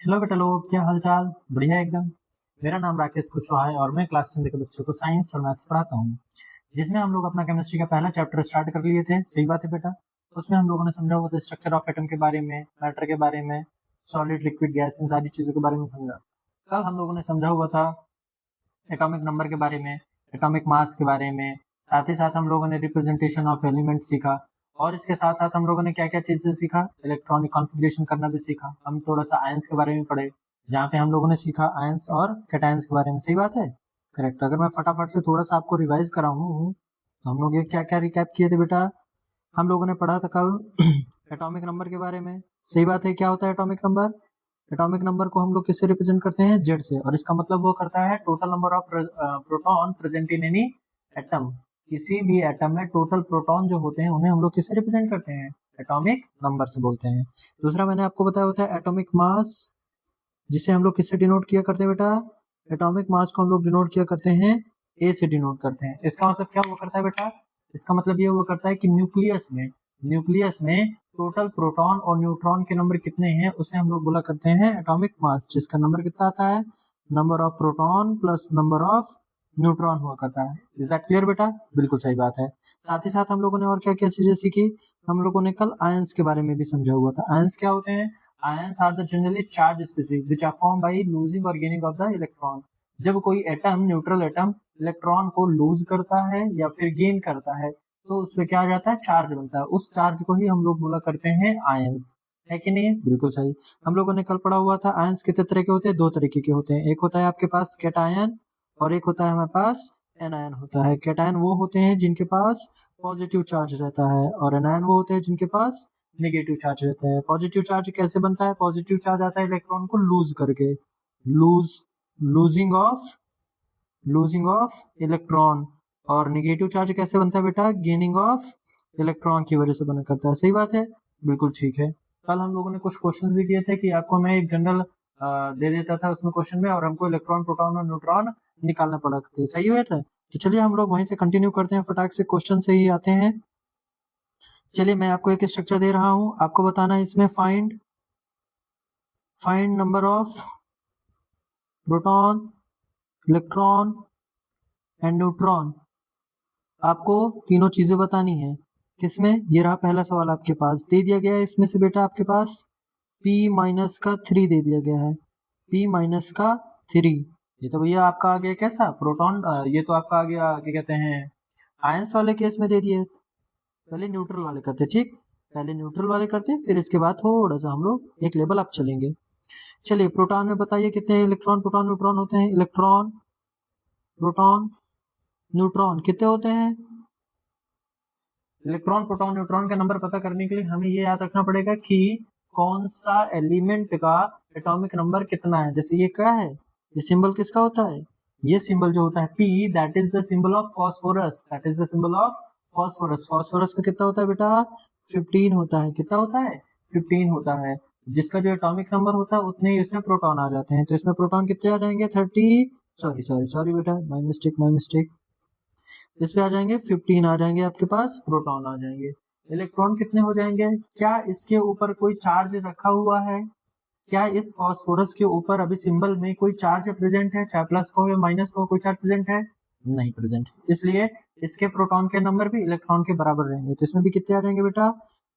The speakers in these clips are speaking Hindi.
हेलो बेटा लोग, क्या हालचाल? बढ़िया एकदम। मेरा नाम राकेश कुशवाहा है और मैं क्लास 10 के बच्चों को साइंस और मैथ्स पढ़ाता हूँ, जिसमें हम लोग अपना केमिस्ट्री का पहला चैप्टर स्टार्ट कर लिए थे। सही बात है बेटा। उसमें हम लोगों ने समझा हुआ था स्ट्रक्चर ऑफ एटम के बारे में, मैटर के बारे में, सॉलिड लिक्विड गैस, इन सारी चीजों के बारे में समझा। कल हम लोगों ने समझा हुआ था एटॉमिक नंबर के बारे में, एटॉमिक मास के बारे में, साथ ही साथ हम लोगों ने रिप्रेजेंटेशन ऑफ एलिमेंट सीखा। और इसके साथ साथ हम लोगों ने क्या क्या चीजें सीखा, इलेक्ट्रॉनिक कॉन्फ़िगरेशन करना भी सीखा। हम थोड़ा सा आयंस के बारे में पढ़े, जहाँ पे हम लोगों ने सीखा आयंस और कैटायंस के बारे में। सही बात है, करेक्ट। अगर मैं फटाफट से थोड़ा सा आपको रिवाइज कराऊं तो हम लोग ये क्या क्या रिकैप किए थे बेटा। हम लोगों ने पढ़ा था कल एटॉमिक नंबर के बारे में। सही बात है, क्या होता है एटॉमिक नंबर? एटॉमिक नंबर को हम लोग किससे रिप्रेजेंट करते हैं? जेड से। और इसका मतलब वो करता है total number of proton present in any atom. किसी भी एटम में टोटल प्रोटॉन जो होते हैं उन्हें हम लोग किससे रिप्रेजेंट करते हैं? एटॉमिक नंबर से बोलते हैं। दूसरा मैंने आपको बताया होता है एटॉमिक मास, जिसे हम लोग किससे डिनोट किया करते हैं बेटा? एटॉमिक मास को हम लोग डिनोट किया करते हैं ए से डिनोट करते हैं। इसका मतलब क्या हुआ करता है बेटा? इसका मतलब ये हुआ करता है कि न्यूक्लियस में टोटल प्रोटॉन और न्यूट्रॉन के नंबर कितने हैं उसे हम लोग बोला करते हैं एटॉमिक मास, जिसका नंबर कितना आता है? Number of proton plus number of neutron हुआ करता है। इज दैट क्लियर बेटा? बिल्कुल सही बात है। साथ ही साथ हम लोगों ने और क्या क्या चीजें सीखी? हम लोगों ने कल आयंस के बारे में भी समझा हुआ था। आयंस क्या होते हैं? Ions are the generally charged species which are formed by losing or gaining of the electron. जब कोई एटम, न्यूट्रल एटम, इलेक्ट्रॉन को लूज करता है या फिर गेन करता है तो उसमें क्या आ जाता है? चार्ज बनता है। उस चार्ज को ही हम लोग बोला करते हैं आयंस। है कि नहीं? बिल्कुल सही। हम लोगों ने कल पढ़ा हुआ था आयंस कितने तरह के होते हैं? दो तरीके के होते हैं। एक होता है आपके पास कैटायन और एक होता है हमारे पास एनायन होता है। कैटायन वो होते हैं जिनके पास पॉजिटिव चार्ज रहता है और एनायन वो होते हैं जिनके पास नेगेटिव चार्ज रहता है। पॉजिटिव चार्ज कैसे बनता है? पॉजिटिव चार्ज आता है इलेक्ट्रॉन को लूज करके, लूज लूजिंग ऑफ इलेक्ट्रॉन। और नेगेटिव चार्ज कैसे बनता है बेटा? गेनिंग ऑफ इलेक्ट्रॉन की वजह से बना करता है। सही बात है, बिल्कुल ठीक है। कल हम लोगों ने कुछ क्वेश्चन भी किए थे कि आपको मैं एक जनरल दे देता था उसमें क्वेश्चन में, और हमको इलेक्ट्रॉन, प्रोटॉन और न्यूट्रॉन निकालना पड़ा थे। सही हुआ था। तो चलिए हम लोग वहीं से कंटिन्यू करते हैं, फटाक से क्वेश्चन से ही आते हैं। चलिए मैं आपको एक स्ट्रक्चर दे रहा हूं, आपको बताना है इसमें find number of proton, electron and neutron. आपको तीनों चीजें बतानी है। किसमें? ये रहा पहला सवाल आपके पास दे दिया गया है। इसमें से बेटा आपके पास P माइनस का 3 दे दिया गया है। P माइनस का 3, ये तो भैया आपका आ गया कैसा? प्रोटॉन। ये तो आपका आ गया, क्या कहते हैं, आयंस वाले केस में दे दिए। पहले न्यूट्रल वाले करते, ठीक। पहले न्यूट्रल वाले करते, फिर इसके बाद थोड़ा सा हम लोग एक लेवल अप चलेंगे। चलिए प्रोटॉन में बताइए कितने इलेक्ट्रॉन, प्रोटॉन, न्यूट्रॉन होते हैं? इलेक्ट्रॉन, प्रोटॉन, न्यूट्रॉन कितने होते हैं? इलेक्ट्रॉन, प्रोटॉन, न्यूट्रॉन का नंबर पता करने के लिए हमें ये याद रखना पड़ेगा कि कौन सा एलिमेंट का एटॉमिक नंबर कितना है। जैसे ये क्या है? ये सिंबल किसका होता है? ये सिंबल जो होता है P, that is the symbol of phosphorus. That is the symbol of phosphorus. Phosphorus का कितना होता है बेटा? 15 होता है। कितना होता है? 15 होता है। जिसका जो एटॉमिक नंबर होता है उतने ही इसमें प्रोटॉन आ जाते हैं। तो इसमें प्रोटॉन कितने आ जाएंगे? 30, सॉरी सॉरी सॉरी बेटा, माय मिस्टेक। इस पे आ जाएंगे 15, आ जाएंगे आपके पास प्रोटॉन आ जाएंगे। इलेक्ट्रॉन कितने हो जाएंगे? क्या इसके ऊपर कोई चार्ज रखा हुआ है? क्या इस फास्फोरस के ऊपर अभी सिंबल में कोई चार्ज प्रेजेंट है? चाहे प्लस को या माइनस को, कोई चार्ज प्रेजेंट है? नहीं प्रेजेंट। इसलिए इसके प्रोटॉन के नंबर भी इलेक्ट्रॉन के बराबर रहेंगे। तो इसमें भी कितने आ जाएंगे बेटा?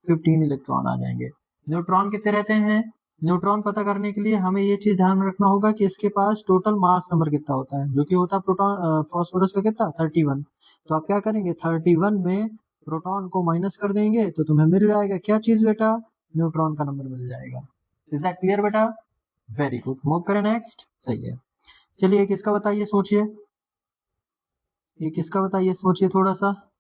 15 इलेक्ट्रॉन आ जाएंगे। न्यूट्रॉन कितने रहते हैं? न्यूट्रॉन पता करने के लिए हमें ये चीज ध्यान में रखना होगा कि इसके पास टोटल मास नंबर कितना होता है, जो कि होता है प्रोटॉन फास्फोरस का कितना? 31। तो आप क्या करेंगे? 31 में प्रोटॉन को माइनस कर देंगे तो तुम्हें मिल जाएगा क्या चीज बेटा? न्यूट्रॉन का नंबर मिल जाएगा। इज दैट क्लियर बेटा? Very good. मूव करें नेक्स्ट। सही है। चलिए ये किसका बताइए, सोचिए। ये किसका बताइए, सोचिए थोड़ा सा।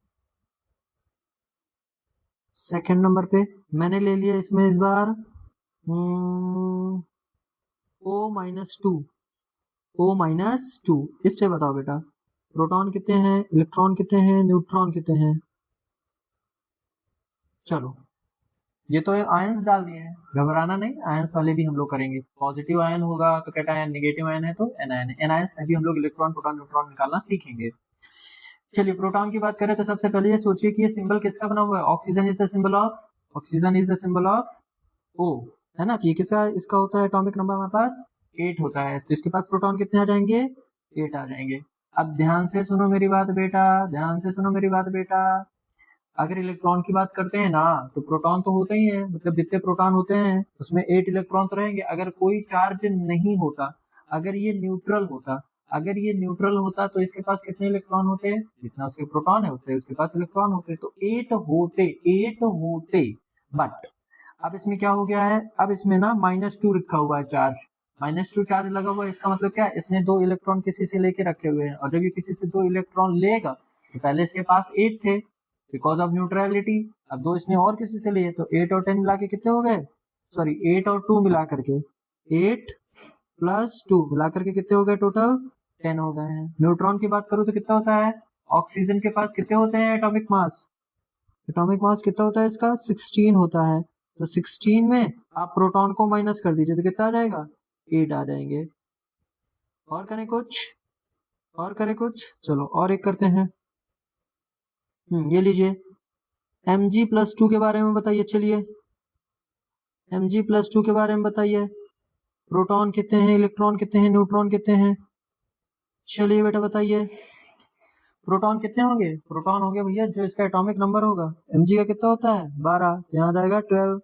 सेकंड नंबर पे मैंने ले लिया इसमें इस बार O-2। O-2 इस पे बताओ बेटा, प्रोटॉन कितने हैं, इलेक्ट्रॉन कितने हैं, न्यूट्रॉन कितने हैं? चलो ये तो आयंस डाल दिए हैं, घबराना नहीं, आयंस वाले भी हम लोग करेंगे। पॉजिटिव आयन होगा तो कैटायन, नेगेटिव आयन है तो एनायन। एनायंस में भी हम लोग इलेक्ट्रॉन, प्रोटॉन, न्यूट्रॉन निकालना सीखेंगे। चलिए प्रोटॉन की बात करें तो सबसे पहले ये सोचिए कि ये सिंबल किसका बना हुआ है? Oxygen is the symbol of, O। है ना। तो ये किसका इसका होता है एटॉमिक नंबर हमारे पास 8 होता है, तो इसके पास प्रोटॉन कितने आ जाएंगे 8 आ जाएंगे। अब ध्यान से सुनो मेरी बात बेटा, ध्यान से सुनो मेरी बात बेटा। अगर इलेक्ट्रॉन की बात करते हैं ना तो प्रोटॉन तो होते ही है, मतलब जितने प्रोटॉन होते हैं उसमें 8 इलेक्ट्रॉन तो रहेंगे। अगर कोई चार्ज नहीं होता, अगर ये न्यूट्रल होता, अगर ये न्यूट्रल होता तो इसके पास कितने इलेक्ट्रॉन होते हैं, जितना उसके प्रोटॉन है उतने उसके पास इलेक्ट्रॉन होते, तो 8 होते। बट अब इसमें क्या हो गया है, अब इसमें ना -2 रखा हुआ है चार्ज, -2 चार्ज लगा हुआ है। इसका मतलब क्या है, इसने 2 इलेक्ट्रॉन किसी से लेके रखे हुए हैं, और जब ये किसी से 2 इलेक्ट्रॉन लेगा तो पहले इसके पास 8 थे बिकॉज ऑफ न्यूट्रलिटी, अब 2 इसने और किसी से लिए, तो 8 और 10 मिला के कितने हो गए, सॉरी 8 और 2 मिला करके 8 प्लस 2 मिला करके कितने हो गए, टोटल 10 हो गए हैं। न्यूट्रॉन की बात करूं तो कितना होता है, ऑक्सीजन के पास कितने होते हैं एटॉमिक मास, एटॉमिक मास कितना होता है इसका 16 होता है, तो 16 में आप प्रोटॉन को माइनस कर दीजिए तो कितना आ जाएगा 8 आ जाएंगे। और करें कुछ, और करें कुछ, चलो और एक करते हैं। ये लीजिए Mg+2 के बारे में बताइए, चलिए Mg+2 के बारे में बताइए, प्रोटॉन कितने हैं, इलेक्ट्रॉन कितने हैं, न्यूट्रॉन कितने हैं, चलिए बेटा बताइए। प्रोटॉन कितने होंगे, प्रोटॉन होंगे भैया जो इसका एटॉमिक नंबर होगा, Mg का कितना होता है 12, यहाँ जाएगा 12।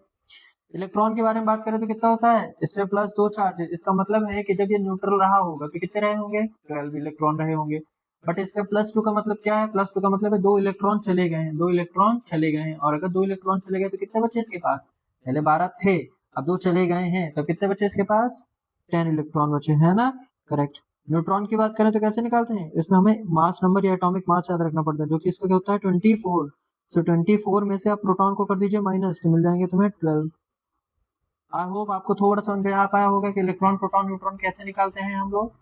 इलेक्ट्रॉन के बारे में बात करें तो कितना होता है, इसमें +2 चार्ज है, इसका मतलब है कि जब ये न्यूट्रल रहा होगा तो कितने रहे होंगे 12 इलेक्ट्रॉन रहे होंगे। बट इसका +2 का मतलब क्या है, +2 का मतलब है 2 इलेक्ट्रॉन चले गए हैं, 2 इलेक्ट्रॉन चले गए हैं, और अगर 2 इलेक्ट्रॉन चले गए तो कितने बचे इसके पास, पहले 12 थे, अब 2 चले गए हैं तो कितने बचे इसके पास 10 इलेक्ट्रॉन बचे, है ना, करेक्ट। न्यूट्रॉन की बात करें तो कैसे निकालते हैं, इसमें हमें मास नंबर या एटॉमिक मास याद रखना पड़ता है, जो कि इसका क्या होता है 24। सो 24 में से आप प्रोटॉन को कर दीजिए माइनस, तो मिल जाएंगे तुम्हें 12। आई होप आपको थोड़ा समझ में आ पाया होगा कि इलेक्ट्रॉन प्रोटॉन न्यूट्रॉन कैसे निकालते हैं हम लोग,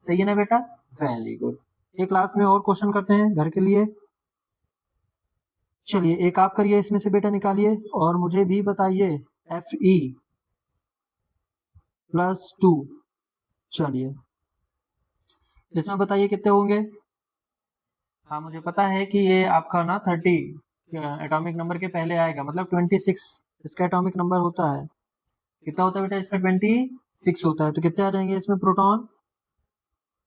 सही है ना बेटा, वेरी गुड। एक क्लास में और क्वेश्चन करते हैं घर के लिए, चलिए एक आप करिए इसमें से बेटा निकालिए और मुझे भी बताइए Fe+2, चलिए इसमें बताइए कितने होंगे। हाँ मुझे पता है कि ये आपका ना 30 एटॉमिक नंबर के पहले आएगा, मतलब 26 इसका एटॉमिक नंबर होता है, कितना होता है बेटा इसका 26 होता है, तो कितने आ जाएंगे इसमें प्रोटॉन,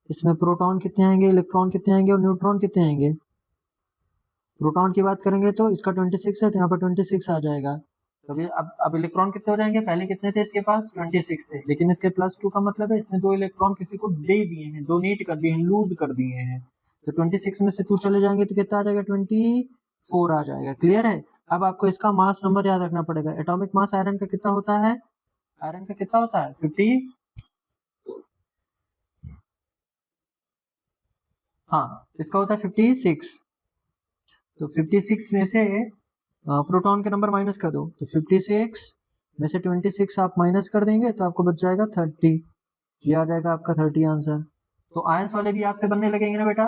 इसमें प्रोटॉन कितने आएंगे, इलेक्ट्रॉन कितने आएंगे और न्यूट्रॉन कितने आएंगे। प्रोटॉन की बात करेंगे तो इसका 26 है, तो यहाँ पर 26 आ जाएगा। तो अब इलेक्ट्रॉन कितने हो जाएंगे, पहले कितने थे इसके पास 26 थे, लेकिन इसके +2 का मतलब है इसने 2 इलेक्ट्रॉन किसी को दे दिए हैं, डोनेट कर दिए हैं, लूज कर दिए हैं, तो 26 में से 2 चले जाएंगे तो कितना आ जाएगा 24 आ जाएगा, क्लियर है। अब आपको इसका मास नंबर याद रखना पड़ेगा, एटॉमिक मास आयरन का कितना होता है, आयरन का कितना होता है 50, हाँ इसका होता है 56, तो 56 में से प्रोटॉन के नंबर माइनस कर दो, तो 56 में से 26 आप माइनस कर देंगे तो आपको बच जाएगा 30, ये आ जाएगा आपका 30 आंसर। तो आयंस वाले भी आपसे बनने लगेंगे ना बेटा,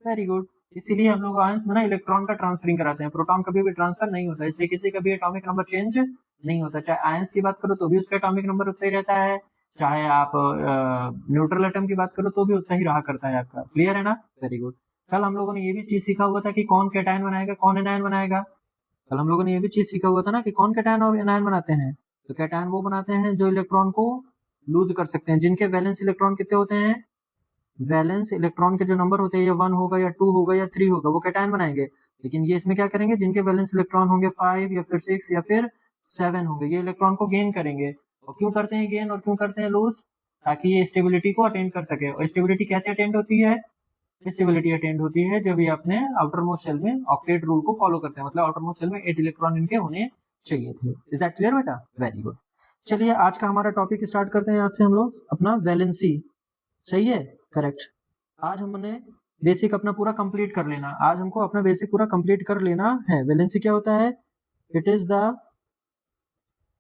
वेरी गुड। इसीलिए हम लोग आयंस में ना इलेक्ट्रॉन का ट्रांसफरिंग कराते हैं, प्रोटॉन कभी भी ट्रांसफर नहीं होता, इसलिए किसी का भी एटॉमिक नंबर चेंज नहीं होता। चाहे आयंस की बात करो तो भी उसका एटॉमिक नंबर उतना ही रहता है, चाहे आप न्यूट्रल एटम की बात करो तो भी उतना ही रहा करता है आपका, क्लियर है ना, वेरी गुड। कल हम लोगों ने ये भी चीज सीखा हुआ था कि कौन कैटायन बनाएगा कौन एनायन बनाएगा, कल हम लोगों ने ये भी चीज सीखा हुआ था ना कि कौन कैटायन और एनायन बनाते हैं, तो कैटायन वो बनाते हैं जो इलेक्ट्रॉन को लूज कर सकते हैं, जिनके वैलेंस इलेक्ट्रॉन कितने होते हैं, वैलेंस इलेक्ट्रॉन के जो नंबर होते हैं या 1 होगा या 2 होगा या 3 होगा वो कैटायन बनाएंगे। लेकिन ये इसमें क्या करेंगे, जिनके वैलेंस इलेक्ट्रॉन होंगे 5 या फिर 6 या फिर 7 होंगे, ये इलेक्ट्रॉन को गेन करेंगे। और क्यों करते हैं गेन और क्यों करते हैं लूज, ताकि ये स्टेबिलिटी को अटेंड कर सके। और स्टेबिलिटी कैसे अटेंड होती है, स्टेबिलिटी अटेंड होती है जब ये अपने आउटर मोस्ट शेल में ऑक्टेट रूल को फॉलो करते हैं, मतलब आउटर मोस्ट शेल में 8 इलेक्ट्रॉन इनके होने चाहिए थे। इज दैट क्लियर बेटा, वेरी गुड। चलिए आज का हमारा टॉपिक स्टार्ट करते हैं, आज से हम लोग अपना वैलेंसी, सही है, करेक्ट। आज हमने बेसिक अपना पूरा कंप्लीट कर लेना, आज हमको अपना बेसिक पूरा कंप्लीट कर लेना है। वैलेंसी क्या होता है, it is the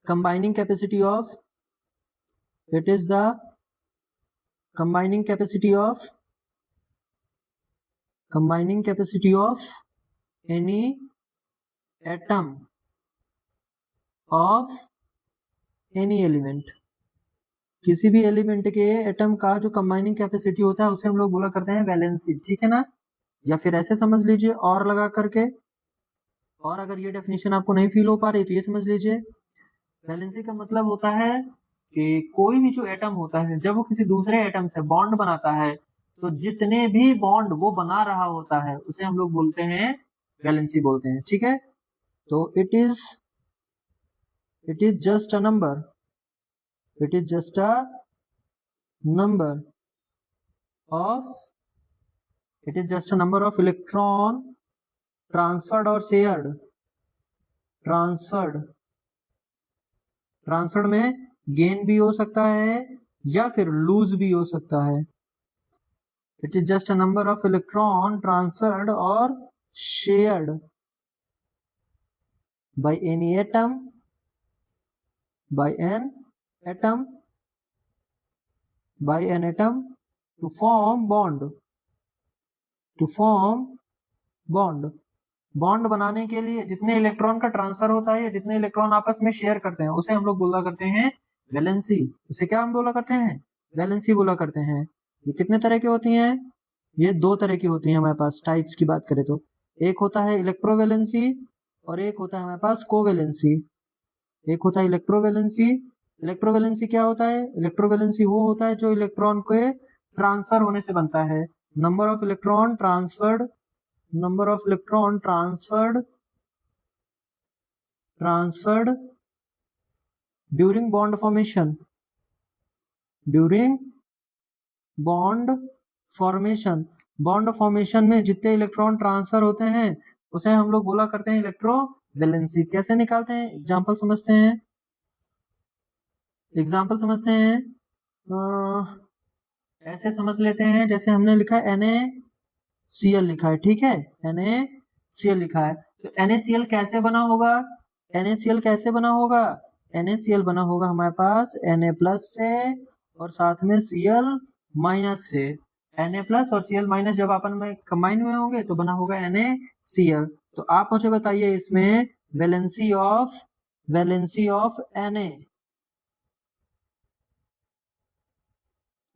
combining capacity of, it is the combining capacity of, combining capacity of any atom of any element, किसी भी एलिमेंट के एटम का जो कंबाइनिंग कैपेसिटी होता है उसे हम लोग बोला करते हैं वैलेंसी, ठीक है ना। या फिर ऐसे समझ लीजिए और लगा करके, और अगर ये डेफिनेशन आपको नहीं फील हो पा रही तो ये समझ लीजिए, वैलेंसी का मतलब होता है कि कोई भी जो एटम होता है जब वो किसी दूसरे एटम से बॉन्ड बनाता है तो जितने भी बॉन्ड वो बना रहा होता है उसे हम लोग बोलते हैं वैलेंसी बोलते हैं। ठीक है, तो it is just a number, it is just a number of, it is just a number of electron transferred और शेयर्ड, ट्रांसफर्ड, ट्रांसफर्ड में गेन भी हो सकता है या फिर लूज भी हो सकता है। It is just a number of electron transferred और shared by any atom, by an atom, by an atom to form bond, to form bond, bond बनाने के लिए जितने इलेक्ट्रॉन का ट्रांसफर होता है या जितने इलेक्ट्रॉन आपस में शेयर करते हैं उसे हम लोग बोला करते हैं वैलेंसी। उसे क्या हम बोला करते हैं? वैलेंसी बोला करते हैं। ये कितने तरह की होती हैं? ये दो तरह की होती हैं हमारे पास। टाइप्स की बात करें तो एक होता है इलेक्ट्रोवैलेंसी और एक होता है हमारे पास कोवैलेंसी। एक होता है इलेक्ट्रोवैलेंसी। इलेक्ट्रोवैलेंसी क्या होता है? इलेक्ट्रोवैलेंसी वो होता है जो इलेक्ट्रॉन के ट्रांसफर होने से बनता है। Number of electron transferred, number of electron transferred during bond formation, during bond formation, bond formation में जितने इलेक्ट्रॉन ट्रांसफर होते हैं उसे हम लोग बोला करते हैं इलेक्ट्रोवैलेंसी। कैसे निकालते हैं? एग्जांपल समझते हैं, एग्जाम्पल समझते हैं। ऐसे समझ लेते हैं जैसे हमने लिखा है NaCl लिखा है, ठीक है, NaCl लिखा है, तो NaCl कैसे बना होगा? NaCl कैसे बना होगा? NaCl बना होगा हमारे पास Na+ से और साथ में Cl- से। Na+ और Cl- जब अपन में कंबाइन हुए होंगे तो बना होगा NaCl। तो आप मुझे बताइए इसमें valency of Na,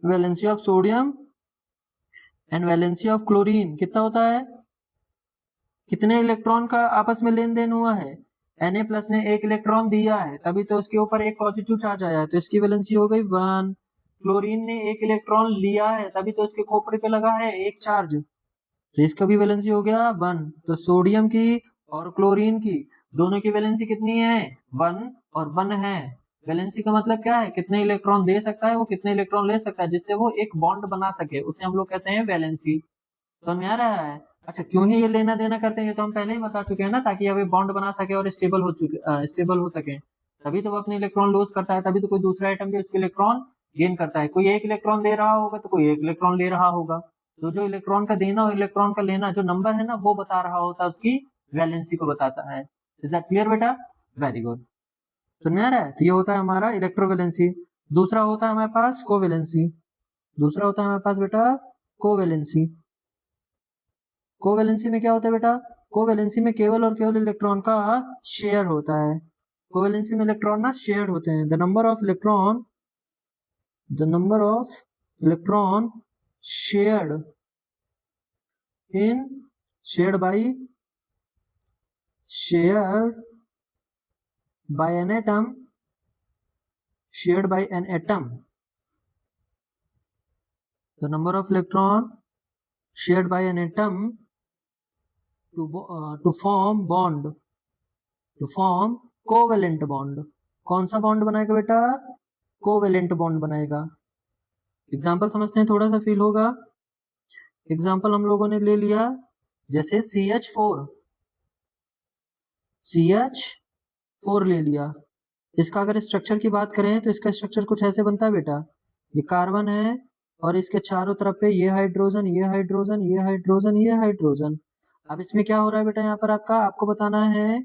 valency of sodium and valency of chlorine कितना होता है? कितने इलेक्ट्रॉन का आपस में लेन देन हुआ है? Na+ ने एक इलेक्ट्रॉन दिया है तभी तो उसके ऊपर एक पॉजिटिव चार्ज आया है, तो इसकी वैलेंसी हो गई 1। क्लोरीन ने एक इलेक्ट्रॉन लिया है तभी तो उसके खोपड़ी पे लगा है एक चार्ज, तो इसका भी वैलेंसी हो गया 1। तो सोडियम की और क्लोरीन की दोनों की वैलेंसी कितनी है? 1 और 1 है। वैलेंसी का मतलब क्या है? कितने इलेक्ट्रॉन दे सकता है वो, कितने इलेक्ट्रॉन ले सकता है, जिससे वो एक बॉन्ड बना सके, उसे हम लोग कहते हैं वैलेंसी। समझ में आ रहा है? अच्छा, क्यों ही ये लेना देना करते हैं ये तो हम पहले ही बता चुके हैं ना, ताकि अब ये बॉन्ड बना सके और स्टेबल हो सके। तभी तो वो अपने इलेक्ट्रॉन लूज करता है, तभी तो कोई दूसरा आइटम भी उसके इलेक्ट्रॉन गेन करता है। कोई एक इलेक्ट्रॉन दे रहा होगा तो कोई एक इलेक्ट्रॉन ले रहा होगा, तो जो इलेक्ट्रॉन का देना और इलेक्ट्रॉन का लेना जो नंबर है ना वो बता रहा होता है, उसकी वैलेंसी को बताता है। इज दैट क्लियर बेटा? Very good. समझ में आ रहा है? तो ये होता है हमारा इलेक्ट्रोवैलेंसी। दूसरा होता है हमारे पास कोवैलेंसी, दूसरा होता है हमारे पास बेटा कोवैलेंसी। कोवैलेंसी में क्या होता है बेटा? कोवैलेंसी में केवल और केवल इलेक्ट्रॉन का शेयर होता है। कोवैलेंसी में इलेक्ट्रॉन ना शेयर होते हैं। The number of electron shared in shared by an atom, shared by an atom, the number of electron shared by an atom to form bond, to form covalent bond। कौन सा बॉन्ड बनाएगा बेटा? कोवेलेंट बॉन्ड बनाएगा। एग्जाम्पल समझते हैं, थोड़ा सा फील होगा। एग्जाम्पल हम लोगों ने ले लिया जैसे CH4 ले लिया। इसका अगर स्ट्रक्चर की बात करें तो इसका स्ट्रक्चर कुछ ऐसे बनता है बेटा, ये कार्बन है और इसके चारों तरफ पे ये हाइड्रोजन, ये हाइड्रोजन, ये हाइड्रोजन, ये हाइड्रोजन। अब इसमें क्या हो रहा है बेटा? यहाँ पर आपको बताना है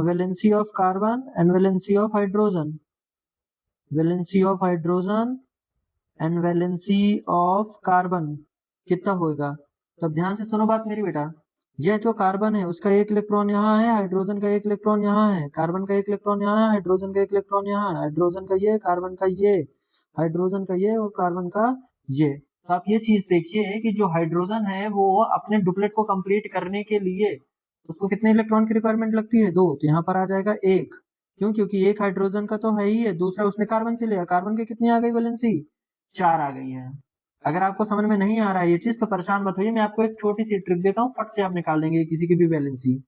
valency of carbon and valency of hydrogen, valency of hydrogen and valency of carbon कितना होगा। तो अब ध्यान से सुनो बात मेरी बेटा, यह जो कार्बन है उसका एक इलेक्ट्रॉन यहाँ है, हाइड्रोजन का एक इलेक्ट्रॉन यहाँ है, कार्बन का एक इलेक्ट्रॉन यहाँ है, हाइड्रोजन का एक इलेक्ट्रॉन यहाँ है, हाइड्रोजन का ये, कार्बन का ये, हाइड्रोजन का ये और कार्बन का ये। तो आप ये चीज देखिए कि जो हाइड्रोजन है वो अपने डुप्लेट को कंप्लीट करने के लिए उसको कितने इलेक्ट्रॉन की रिक्वायरमेंट लगती है? 2। तो यहाँ पर आ जाएगा 1। क्यों? क्योंकि एक हाइड्रोजन का तो है ही है, दूसरा उसने कार्बन से लिया, कार्बन के कितनी आ गई वैलेंसी? 4 आ गई है। अगर आपको समझ में नहीं आ रहा है ये चीज तो परेशान मत होइए, मैं आपको एक छोटी सी ट्रिक देता हूँ, फट से आप निकाल लेंगे किसी की भी वैलेंसी।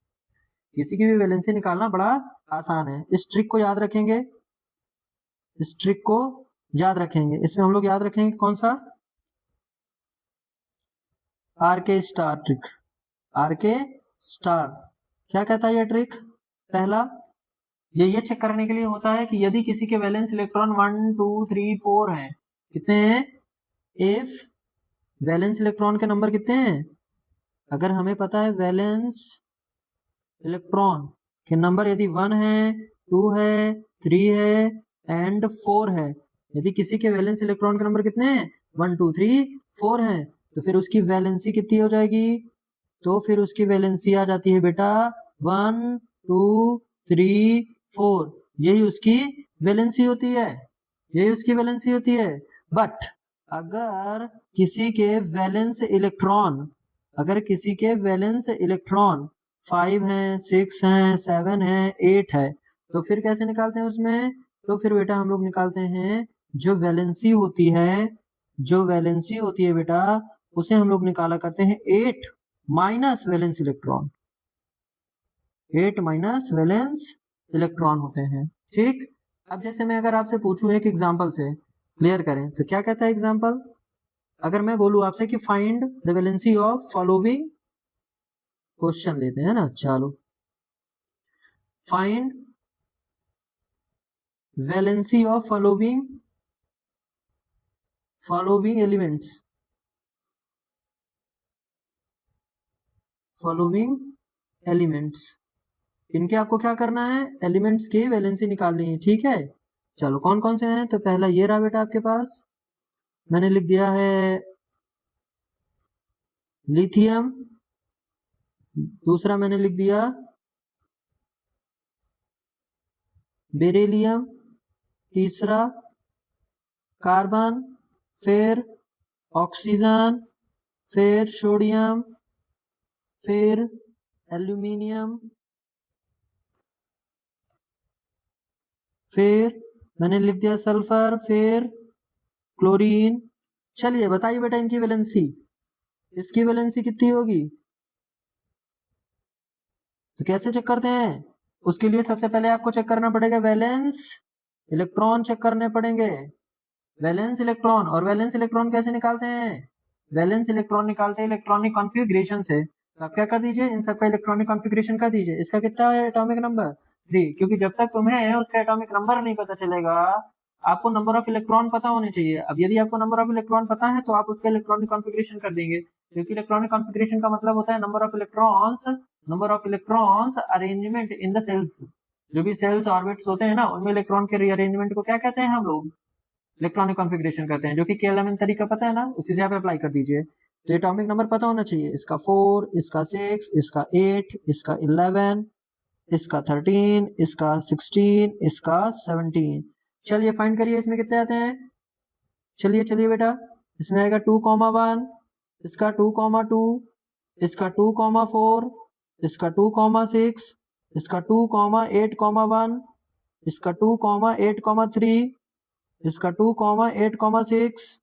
किसी की भी वैलेंसी निकालना बड़ा आसान है। इस ट्रिक को याद रखेंगे, इस ट्रिक को याद रखेंगे। इसमें हम लोग याद रखेंगे कौन सा? आर के स्टार ट्रिक। आर के स्टार क्या कहता है ये ट्रिक? पहला, ये चेक करने के लिए होता है कि यदि किसी के वैलेंस इलेक्ट्रॉन 1 2 3 4 हैं, कितने हैं? इफ वैलेंस इलेक्ट्रॉन के नंबर कितने हैं? अगर हमें पता है वैलेंस इलेक्ट्रॉन के नंबर यदि 1 है, 2 है, 3 है एंड 4 है, यदि किसी के वैलेंस इलेक्ट्रॉन के नंबर कितने हैं? 1 2 3 4 है, तो फिर उसकी वैलेंसी कितनी हो जाएगी? तो फिर उसकी वैलेंसी आ जाती है बेटा 1 2 3 4। यही उसकी वैलेंसी होती है, यही उसकी वैलेंसी होती है। बट अगर किसी के वैलेंस इलेक्ट्रॉन, अगर किसी के वैलेंस इलेक्ट्रॉन 5 है, 6 है, 7 है, 8 है, तो फिर कैसे निकालते हैं उसमें? तो फिर बेटा हम लोग निकालते हैं जो वैलेंसी होती है, जो वैलेंसी होती है बेटा, उसे हम लोग निकाला करते हैं 8 minus valence electron. 8 minus valence electron होते हैं। ठीक, अब जैसे मैं अगर आपसे पूछूं एक एग्जांपल से क्लियर करें, तो क्या कहता है एग्जांपल? अगर मैं बोलूं आपसे कि find the valency of following, question लेते हैं ना, चलो find valency of following elements, following elements, इनके आपको क्या करना है? एलिमेंट्स की वैलेंसी निकालनी है। ठीक है, चलो कौन कौन से हैं? तो पहला ये रहा बेटा आपके पास, मैंने लिख दिया है लिथियम, दूसरा मैंने लिख दिया बेरिलियम, तीसरा कार्बन, फिर ऑक्सीजन, फिर सोडियम, फिर एल्यूमिनियम, फिर मैंने लिख दिया सल्फर, फिर क्लोरीन। चलिए बताइए बेटा इनकी वैलेंसी, इसकी वैलेंसी कितनी होगी? तो कैसे चेक करते हैं? उसके लिए सबसे पहले आपको चेक करना पड़ेगा वैलेंस इलेक्ट्रॉन, चेक करने पड़ेंगे वैलेंस इलेक्ट्रॉन। और वैलेंस इलेक्ट्रॉन कैसे निकालते हैं? वैलेंस इलेक्ट्रॉन निकालते हैं इलेक्ट्रॉनिक कॉन्फ़िगरेशन से। तो आप क्या कर दीजिए, इन सबका इलेक्ट्रॉनिक कॉन्फ़िगरेशन कर दीजिए। इसका कितना है एटॉमिक नंबर? 3, क्योंकि जब तक तुम्हें उसका एटॉमिक नंबर नहीं पता चलेगा, आपको नंबर ऑफ इलेक्ट्रॉन पता होने चाहिए। अब यदि आपको नंबर ऑफ इलेक्ट्रॉन पता है तो आप उसका इलेक्ट्रॉनिक कॉन्फ़िगरेशन कर देंगे, क्योंकि इलेक्ट्रॉनिक कॉन्फ़िगरेशन का मतलब होता है number of electrons arrangement in the shells. जो भी सेल्स ऑर्बिट्स होते हैं ना, उनमें इलेक्ट्रॉन के रीअरेंजमेंट को क्या कहते हैं हम लोग? इलेक्ट्रॉनिक कॉन्फ़िगरेशन करते हैं, जो कि केएलएमएन तरीका पता है ना, उसी से आप अप्लाई कर दीजिए। तो एटॉमिक नंबर पता होना चाहिए, इसका 4, इसका 6, इसका 8, इसका 11, इसका 13, इसका 16, इसका 17। चलिए फाइंड करिए इसमें कितने आते हैं। चलिए चलिए बेटा, इसमें आएगा 2,1, इसका 2,2, इसका 2,4, इसका 2,6, इसका 2,8,1, इसका 2,8,3, इसका 2,8,6,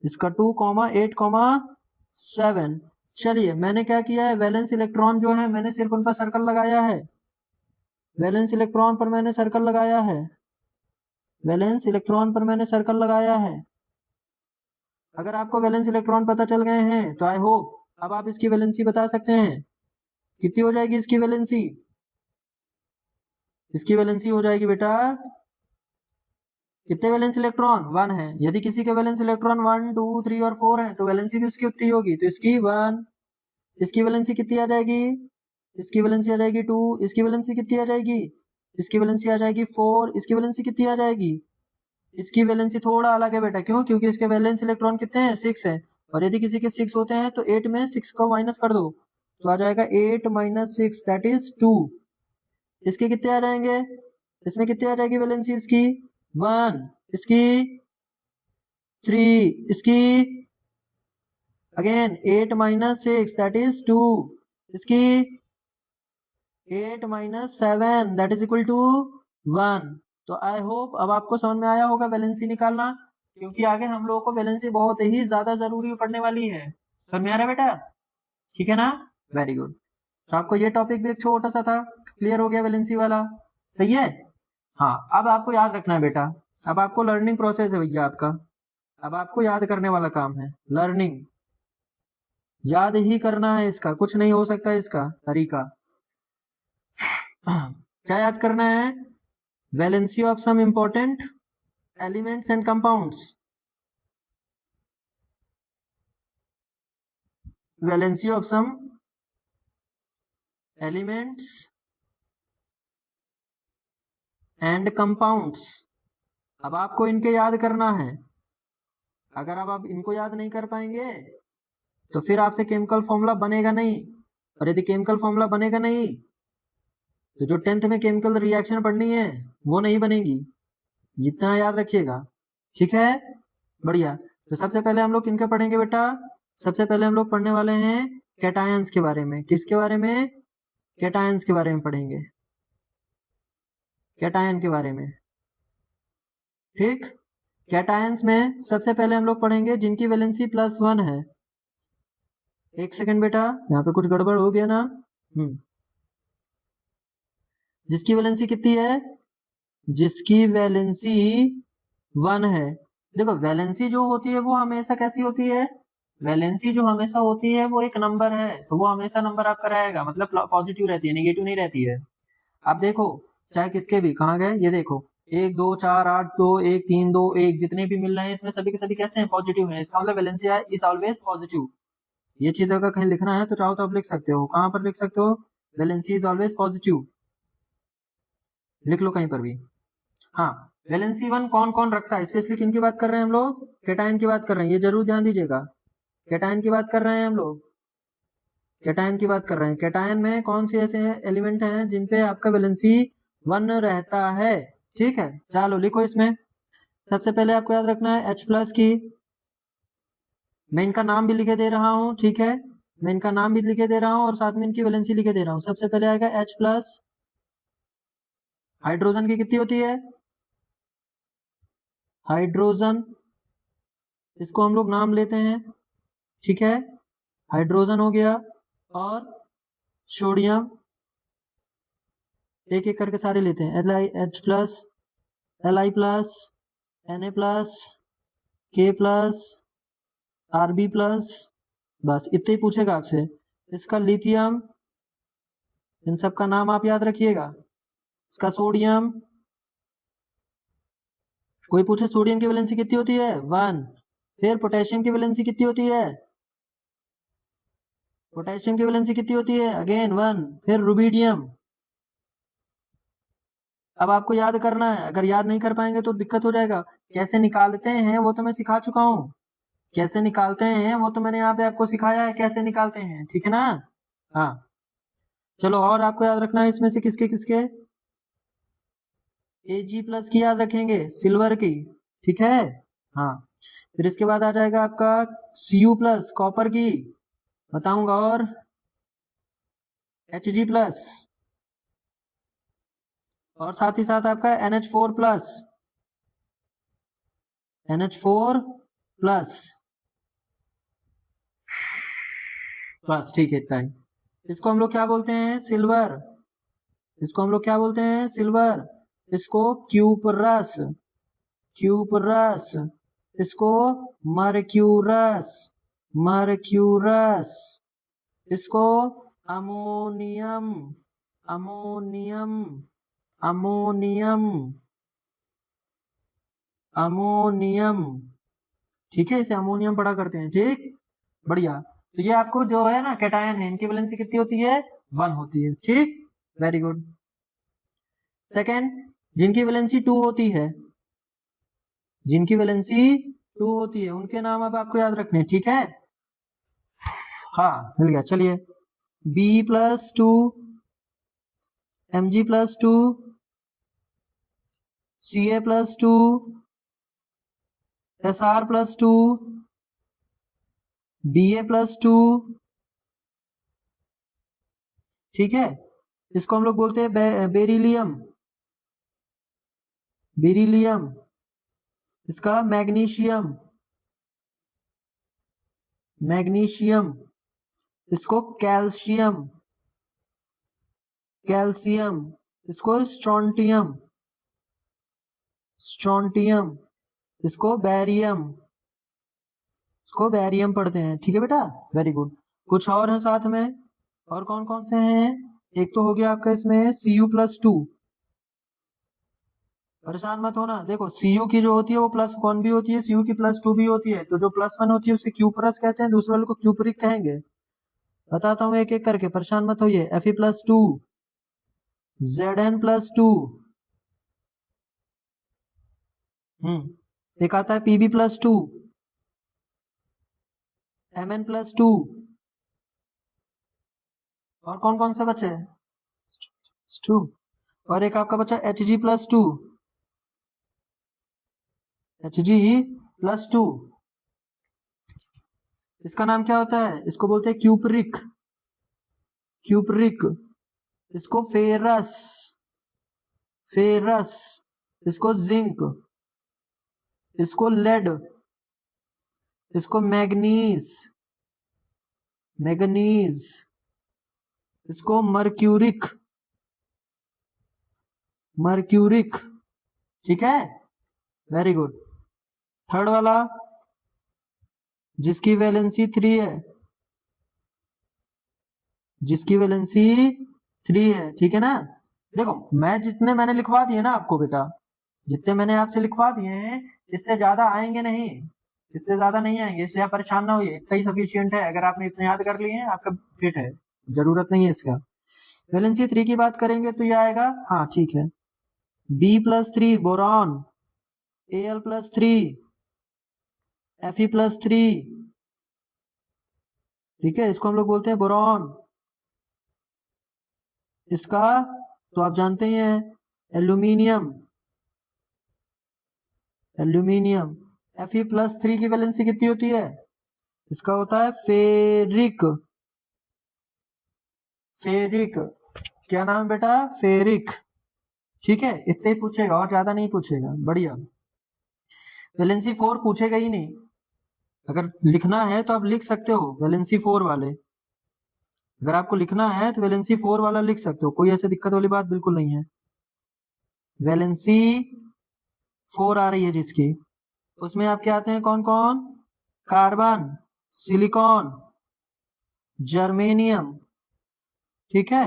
इसका 2,8,7। चलिए मैंने क्या किया है, वैलेंस इलेक्ट्रॉन जो है मैंने सिर्फ उन पर सर्कल लगाया है, वैलेंस इलेक्ट्रॉन पर मैंने सर्कल लगाया है, वैलेंस इलेक्ट्रॉन पर मैंने सर्कल लगाया है। अगर आपको वैलेंस इलेक्ट्रॉन पता चल गए हैं तो आई होप अब आप इसकी वैलेंसी बता सकते हैं। कितनी हो जाएगी इसकी वैलेंसी? इसकी वैलेंसी हो जाएगी बेटा, कितने वैलेंस इलेक्ट्रॉन? 1 है। यदि किसी के वैलेंस इलेक्ट्रॉन 1 2 3 और 4 है तो वैलेंसी भी उसकी उतनी होगी, तो इसकी 1। इसकी वैलेंसी कितनी आ जाएगी? इसकी वैलेंसी आ जाएगी 2। इसकी वैलेंसी कितनी आ जाएगी? इसकी वैलेंसी आ जाएगी 4। इसकी वैलेंसी कितनी आ जाएगी? इसकी वैलेंसी थोड़ा अलग है बेटा, क्यों? क्योंकि इसके वैलेंस इलेक्ट्रॉन कितने हैं? 6 है। और यदि किसी के 6 होते हैं तो 8 में 6 को माइनस कर दो, तो आ जाएगा 8 माइनस 6 दैट इज 2। इसके कितने आ जाएंगे? इसमें कितनी आ जाएगी वैलेंसी इसकी? 1। इसकी 3। इसकी अगेन 8 माइनस 6 दैट इज 2। इसकी 8 minus 7 that is equal to 1। तो आई होप अब आपको समझ में आया होगा वैलेंसी निकालना, क्योंकि आगे हम लोगों को वैलेंसी बहुत ही ज्यादा जरूरी पड़ने वाली है। समझ में आ रहा है बेटा? ठीक है ना? Very good. तो आपको ये टॉपिक भी एक छोटा सा था, क्लियर हो गया वैलेंसी वाला, सही है। हाँ, अब आपको याद रखना है बेटा, अब आपको लर्निंग प्रोसेस है भैया आपका, अब आपको याद करने वाला काम है, लर्निंग याद ही करना है, इसका कुछ नहीं हो सकता इसका तरीका। क्या याद करना है? Valency of some important elements and compounds, valency of some elements and compounds. अब आपको इनके याद करना है, अगर अब आप इनको याद नहीं कर पाएंगे तो फिर आपसे केमिकल फॉर्मूला बनेगा नहीं, और यदि केमिकल फॉर्मूला बनेगा नहीं तो जो 10th में केमिकल रिएक्शन पढ़नी है वो नहीं बनेगी, जितना याद रखिएगा, ठीक है? बढ़िया। तो सबसे पहले हम लोग किनका पढ़ेंगे बेटा? सबसे पहले हम लोग पढ़ने वाले हैं कैटायंस के बारे में। किसके बारे में? कैटायंस के बारे में पढ़ेंगे, कैटायन के बारे में, ठीक। कैटायंस में सबसे पहले हम लोग पढ़ेंगे जिनकी वैलेंसी +1 है। एक सेकंड बेटा, यहाँ पे कुछ गड़बड़ हो गया ना। जिसकी वैलेंसी कितनी है? जिसकी वैलेंसी 1 है। देखो वैलेंसी जो होती है वो हमेशा कैसी होती है? वैलेंसी जो हमेशा होती है वो एक नंबर है, तो वो हमेशा नंबर आपका रहेगा, मतलब पॉजिटिव रहती है, नेगेटिव नहीं रहती है। आप देखो चाहे किसके भी, कहाँ गए ये देखो, 1 2 4 8 2 1 3 2 1 जितने भी मिल रहे हैं इसमें सभी के सभी कैसे हैं? पॉजिटिव है। इसका मतलब वैलेंसी इज ऑलवेज पॉजिटिव। ये चीज अगर कहीं लिखना है तो चाहो तो आप लिख सकते हो, कहाँ पर लिख सकते हो? वैलेंसी इज ऑलवेज पॉजिटिव, लिख लो कहीं पर भी। हाँ, वैलेंसी 1 कौन कौन रखता है? स्पेशली किन की बात कर रहे हैं हम लोग? कैटायन की बात कर रहे हैं, ये जरूर ध्यान दीजिएगा। कैटायन की बात कर रहे हैं हम लोग, कैटायन की बात कर रहे हैं। कैटायन में कौन से ऐसे एलिमेंट हैं जिनपे आपका वैलेंसी 1 रहता है? ठीक है, चलो लिखो इसमें। सबसे पहले आपको याद रखना है H+ की, मैं इनका नाम भी लिखे दे रहा हूँ, ठीक है, मैं इनका नाम भी लिखे दे रहा हूँ और साथ में इनकी वैलेंसी लिखे दे रहा हूँ। सबसे पहले आएगा H+, हाइड्रोजन की कितनी होती है? हाइड्रोजन, इसको हम लोग नाम लेते हैं, ठीक है, हाइड्रोजन हो गया। और सोडियम, एक एक करके सारे लेते हैं, H+, Li+, Na+, K+, Rb+, बस इतने ही पूछेगा आपसे। इसका लिथियम, इन सब का नाम आप याद रखिएगा। इसका सोडियम, कोई पूछे सोडियम की वैलेंसी कितनी होती है? 1। फिर पोटेशियम की वैलेंसी कितनी होती है? पोटेशियम की वैलेंसी कितनी होती है? अगेन 1। फिर रुबिडियम। अब आपको याद करना है, अगर याद नहीं कर पाएंगे तो दिक्कत हो जाएगा। कैसे निकालते हैं वो तो मैं सिखा चुका हूँ, कैसे निकालते हैं वो तो मैंने यहाँ पे आपको सिखाया है कैसे निकालते हैं, ठीक है ना? हाँ, चलो और आपको याद रखना है इसमें से किसके किसके? Ag+ की याद रखेंगे, सिल्वर की, ठीक है। हाँ, फिर इसके बाद आ जाएगा आपका Cu+, कॉपर की बताऊंगा, और Hg+, और साथ ही साथ आपका NH4+, NH4+, बस ठीक है इतना ही। इसको हम लोग क्या बोलते हैं? सिल्वर। इसको हम लोग क्या बोलते हैं? सिल्वर। इसको क्यूपरस, क्यूपरस। इसको मर्क्यूरस, मर्क्यूरस। इसको अमोनियम, अमोनियम, अमोनियम, अमोनियम, ठीक है, इसे अमोनियम पढ़ा करते हैं, ठीक, बढ़िया। तो ये आपको जो है ना कैटायन है, इनकी वैलेंसी कितनी होती है? 1 होती है, ठीक, वेरी गुड। सेकेंड, जिनकी वैलेंसी 2 होती है, जिनकी वैलेंसी 2 होती है उनके नाम अब आपको याद रखने, ठीक है। हाँ मिल गया, चलिए। B+2, Mg+2, Ca+2, Sr+2, Ba+2, ठीक है। इसको हम लोग बोलते हैं बेरिलियम, बेरिलियम, इसका मैग्नीशियम, मैग्नीशियम, इसको कैल्शियम, कैल्शियम, इसको स्ट्रोंटियम, स्ट्रोंटियम, इसको बैरियम, इसको बैरियम पढ़ते हैं। ठीक है बेटा, वेरी गुड। कुछ और है साथ में, और कौन कौन से हैं? एक तो हो गया आपका इसमें Cu+2। परेशान मत होना, देखो Cu की जो होती है वो +1 भी होती है, Cu की +2 भी होती है, तो जो +1 होती है उसे Q+ कहते हैं, दूसरे वाले को Q+ कहेंगे। बताता हूँ एक एक करके, परेशान मत होइए। Fe+2, Zn+2, एक आता है Pb+2, Mn+2, और कौन कौन से बचे? 2, और एक आपका बचा Hg+2, Hg+2, इसका नाम क्या होता है? इसको बोलते हैं क्यूपरिक, क्यूपरिक, इसको फेरस, फेरस, इसको जिंक, इसको लेड, इसको मैग्नीज, मैग्नीज, इसको मर्क्यूरिक, मर्क्यूरिक। ठीक है, वेरी गुड। थर्ड वाला जिसकी वैलेंसी 3 है, जिसकी वैलेंसी 3 है, ठीक है ना। देखो मैं जितने मैंने लिखवा दिए ना आपको बेटा, जितने मैंने आपसे लिखवा दिए हैं, इससे ज्यादा आएंगे नहीं, इससे ज्यादा नहीं आएंगे, इसलिए आप परेशान ना होइए, इतना ही सफिशियंट है। अगर आपने इतने याद कर लिए हैं आपका फिट है, जरूरत नहीं है इसका। वैलेंसी 3 की बात करेंगे तो ये आएगा, हाँ ठीक है, B+3 बोरॉन, Al+3, Fe+3, ठीक है, इसको हम लोग बोलते हैं बोरॉन। इसका तो आप जानते ही हैं, एल्यूमिनियम, एल्यूमिनियम। Fe+3 की वैलेंसी कितनी होती है? इसका होता है फेरिक, फेरिक। क्या नाम है बेटा? फेरिक। ठीक है, इतने ही पूछेगा और ज्यादा नहीं पूछेगा, बढ़िया। वैलेंसी 4 पूछेगा ही नहीं, अगर लिखना है तो आप लिख सकते हो वैलेंसी 4 वाले, अगर आपको लिखना है तो वैलेंसी 4 वाला लिख सकते हो, कोई ऐसी दिक्कत वाली बात बिल्कुल नहीं है। वैलेंसी 4 आ रही है जिसकी, उसमें आपके आते हैं कौन कौन? कार्बन, सिलिकॉन, जर्मेनियम, ठीक है,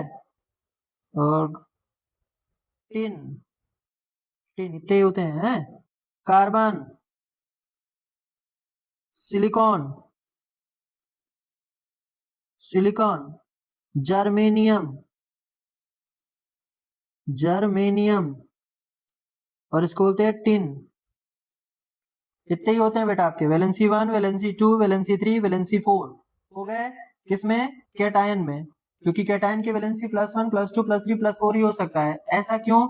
और टिन, टिन इतने होते हैं। Carbon, silicon, silicon, germanium, germanium, और इसको बोलते हैं टिन। इतने ही होते हैं बेटा आपके, वैलेंसी 1, वैलेंसी 2, वैलेंसी 3, वैलेंसी 4 हो गए। किसमें? कैटायन में, क्योंकि कैटायन की वैलेंसी +1, +2, +3, +4 ही हो सकता है। ऐसा क्यों?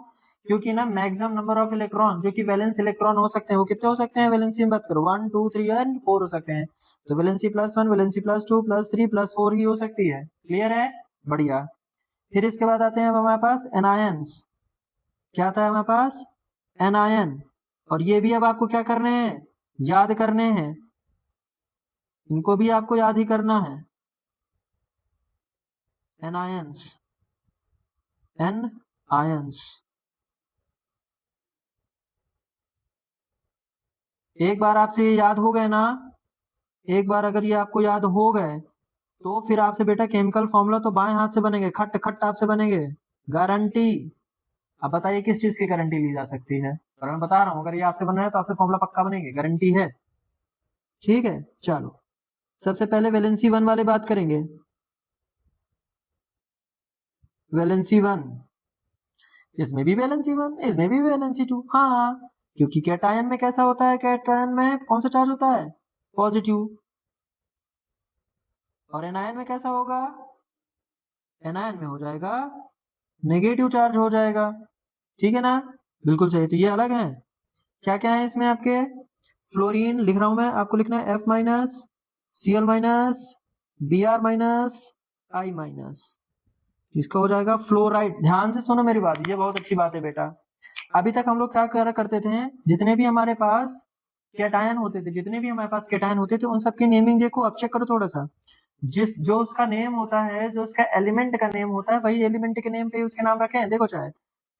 क्योंकि ना मैक्सिमम नंबर ऑफ इलेक्ट्रॉन जो कि वैलेंस इलेक्ट्रॉन हो सकते हैं, वो कितने हो सकते हैं? वैलेंसी में बात करो 1, 2, 3 एंड 4 हो सकते हैं, तो वैलेंसी +1, वैलेंसी +2, +3, +4 ही हो सकती है। क्लियर है, बढ़िया। फिर इसके बाद आते हैं हमारे पास एनायंस। क्या आता है हमारे पास? एनायन। और ये भी अब आपको क्या करने हैं? याद करने हैं, इनको भी आपको याद ही करना है। Anions, anions. एक बार आपसे ये याद हो गए ना, एक बार अगर ये आपको याद हो गए तो फिर आपसे बेटा केमिकल फॉर्मूला तो बाएं हाथ से बनेंगे, खट खट आपसे बनेंगे, गारंटी। अब बताइए किस चीज की गारंटी ली जा सकती है? और मैं बता रहा हूँ, अगर ये आपसे बन रहा है तो आपसे फॉर्मूला पक्का बनेंगे, गारंटी है। ठीक है, चलो सबसे पहले वैलेंसी 1 वाले बात करेंगे। वैलेंसी 1, इसमें भी वैलेंसी 1, इसमें भी वैलेंसी 2, हाँ, क्योंकि कैटायन में कैसा होता है? कैटायन में कौन सा चार्ज होता है? पॉजिटिव। और एनायन में कैसा होगा? एनायन में हो जाएगा नेगेटिव चार्ज हो जाएगा, ठीक है ना। बिल्कुल सही, तो ये अलग है। क्या क्या है इसमें आपके? फ्लोरीन लिख रहा हूं मैं, आपको लिखना है F-, Cl-, Br-, I-। इसका हो जाएगा फ्लोराइड। ध्यान से सुनो मेरी बात, ये बहुत अच्छी बात है बेटा। अभी तक हम लोग क्या करा करते थे, जितने भी हमारे पास कैटायन होते थे, जितने भी हमारे पास कैटायन होते थे, उन सबकी नेमिंग देखो, अब चेक करो थोड़ा सा। जो उसका नेम होता है, जो उसका एलिमेंट का नेम होता है, वही एलिमेंट के नेम पे उसके नाम रखे हैं। देखो, चाहे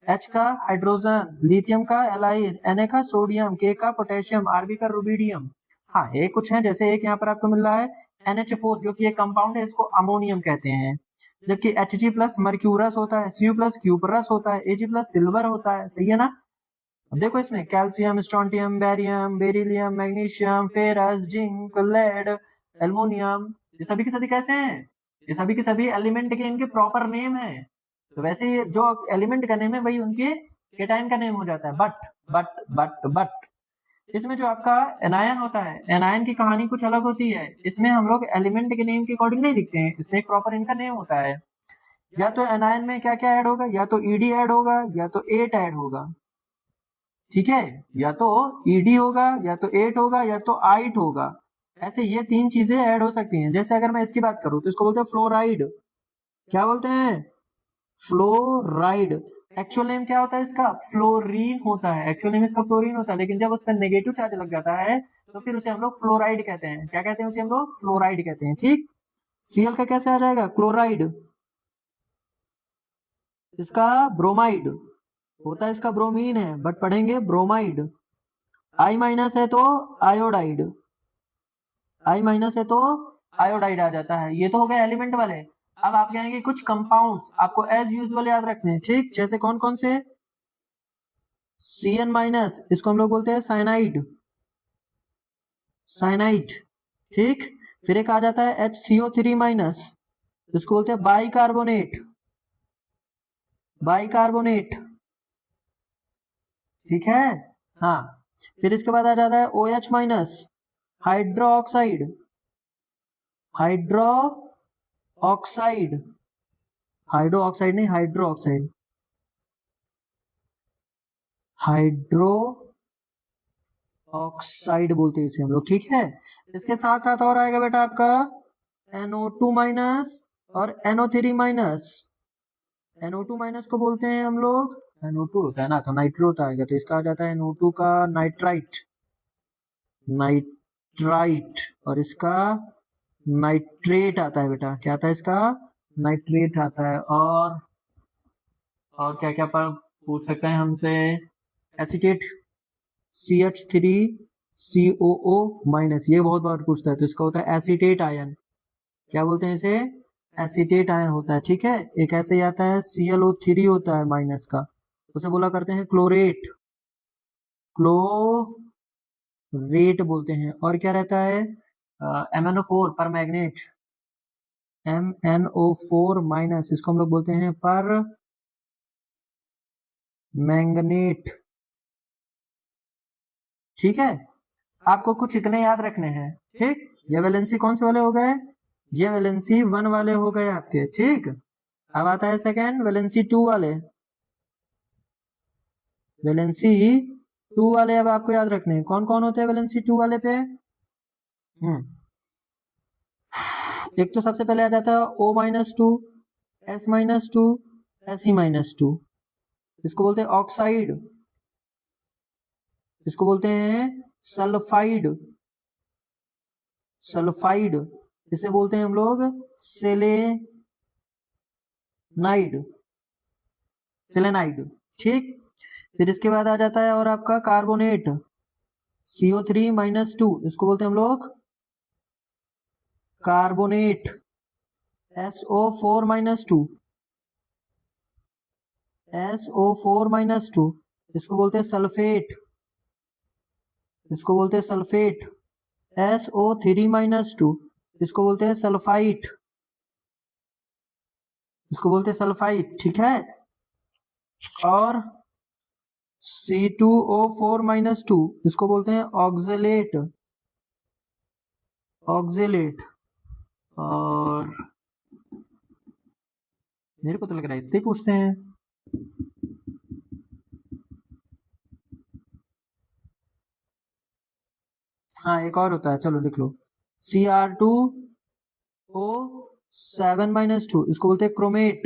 H का हाइड्रोजन, लिथियम का एलाइड, Na का सोडियम, K का पोटेशियम, Rb का रुबिडियम। हाँ, ये कुछ है, जैसे एक यहाँ पर आपको मिल रहा है NH4, जो कि एक कंपाउंड है, इसको अमोनियम कहते हैं। जबकि Hg प्लस मर्क्यूरस होता है, Cu प्लस क्यूपरस होता है, Ag प्लस सिल्वर होता है। सही है ना? अब देखो इसमें calcium, strontium, barium, beryllium, magnesium, ferrous, zinc, lead, aluminium, ये सभी के सभी कैसे हैं? ये सभी के सभी एलिमेंट के इनके प्रॉपर नेम है। तो वैसे ही जो एलिमेंट का नेम है वही उनके केटायन का नेम हो जाता है। बट इसमें जो आपका एनायन होता है, एनायन की कहानी कुछ अलग होती है। इसमें हम लोग एलिमेंट के नेम के अकॉर्डिंग नहीं लिखते हैं, इसमें एक प्रॉपर इनका नेम होता है। या तो एनायन में क्या क्या ऐड होगा, या तो ईडी ऐड होगा, या तो एट ऐड होगा। ठीक है, या तो ईडी होगा, या तो एट होगा, या तो आइट होगा। ऐसे ये तीन चीजें ऐड हो सकती हैं। जैसे अगर मैं इसकी बात करूं तो इसको बोलते हैं फ्लोराइड। क्या बोलते हैं? फ्लोराइड। एक्चुअल नेम क्या होता है इसका? फ्लोरीन होता है। एक्चुअल नेम इसका फ्लोरीन होता है, लेकिन जब उस पर नेगेटिव चार्ज लग जाता है तो फिर उसे हम लोग फ्लोराइड कहते हैं। क्या कहते हैं उसे? हम लोग फ्लोराइड कहते हैं। ठीक। सीएल का कैसे आ जाएगा? क्लोराइड। इसका ब्रोमाइड होता है, इसका ब्रोमीन है, बट पढ़ेंगे ब्रोमाइड। आई माइनस है तो आयोडाइड, आई माइनस है तो आयोडाइड आ जाता है। ये तो हो गए एलिमेंट वाले। अब आप कहेंगे कुछ कंपाउंड्स आपको एज यूजुअल याद रखने हैं। ठीक, जैसे कौन कौन से? Cn माइनस, इसको हम लोग बोलते हैं साइनाइड, साइनाइड। ठीक। फिर एक आ जाता है HCO3 माइनस, इसको बोलते हैं बाइकार्बोनेट, बाइकार्बोनेट। ठीक है। हाँ, फिर इसके बाद आ जाता है OH minus, hydro oxide, hydro oxide, hydro oxide नहीं, हाइड्रो ऑक्साइड, हाइड्रो ऑक्साइड बोलते हैं इसे हम लोग। ठीक है। इसके साथ साथ और आएगा बेटा आपका NO2 माइनस और NO3 माइनस। NO2 माइनस को बोलते हैं हम लोग, NO2 होता है ना, तो नाइट्रो होता है, तो इसका आ जाता है NO2 का नाइट्राइट, नाइट्राइट। और इसका नाइट्रेट आता है बेटा। क्या आता है इसका? नाइट्रेट आता है। और क्या क्या पर पूछ सकते हैं हमसे? एसीटेट, CH3COO माइनस, ये बहुत बार पूछता है, तो इसका होता है एसीटेट आयन। क्या बोलते हैं इसे? एसीटेट आयन होता है। ठीक है। एक ऐसे ही आता है ClO3 होता है माइनस का, उसे बोला करते हैं क्लोरेट, क्लोरेट बोलते हैं। और क्या रहता है? MnO4 पर मैग्नेट, MnO4 माइनस, इसको हम लोग बोलते हैं पर मैंगनेट। ठीक है। आपको कुछ इतने याद रखने हैं। ठीक। ये वैलेंसी कौन से वाले हो गए? ये वैलेंसी 1 वाले हो गए आपके। ठीक। अब आता है सेकेंड, वैलेंसी 2 वाले। वैलेंसी 2 वाले अब आपको याद रखने हैं। कौन कौन होते हैं वैलेंसी 2 वाले पे? एक तो सबसे पहले आ जाता है O-2, S-2, Se-2। इसको बोलते हैं ऑक्साइड, इसको बोलते हैं सल्फाइड, सल्फाइड। इसे बोलते हैं हम लोग सेलेनाइड, सेलेनाइड। ठीक। फिर इसके बाद आ जाता है और आपका कार्बोनेट, CO3-2, इसको बोलते हैं हम लोग कार्बोनेट। SO4-2, SO4-2, इसको बोलते हैं सल्फेट, इसको बोलते हैं सल्फेट। SO3-2, इसको बोलते हैं सल्फाइट, इसको बोलते हैं सल्फाइट। ठीक है। और C2O4-2, इसको बोलते हैं ऑक्जेलेट, ऑक्जेलेट। और मेरे को तो लग रहा है इतने पूछते हैं। हाँ, एक और होता है, चलो लिख लो, Cr2O7-2, इसको बोलते हैं क्रोमेट,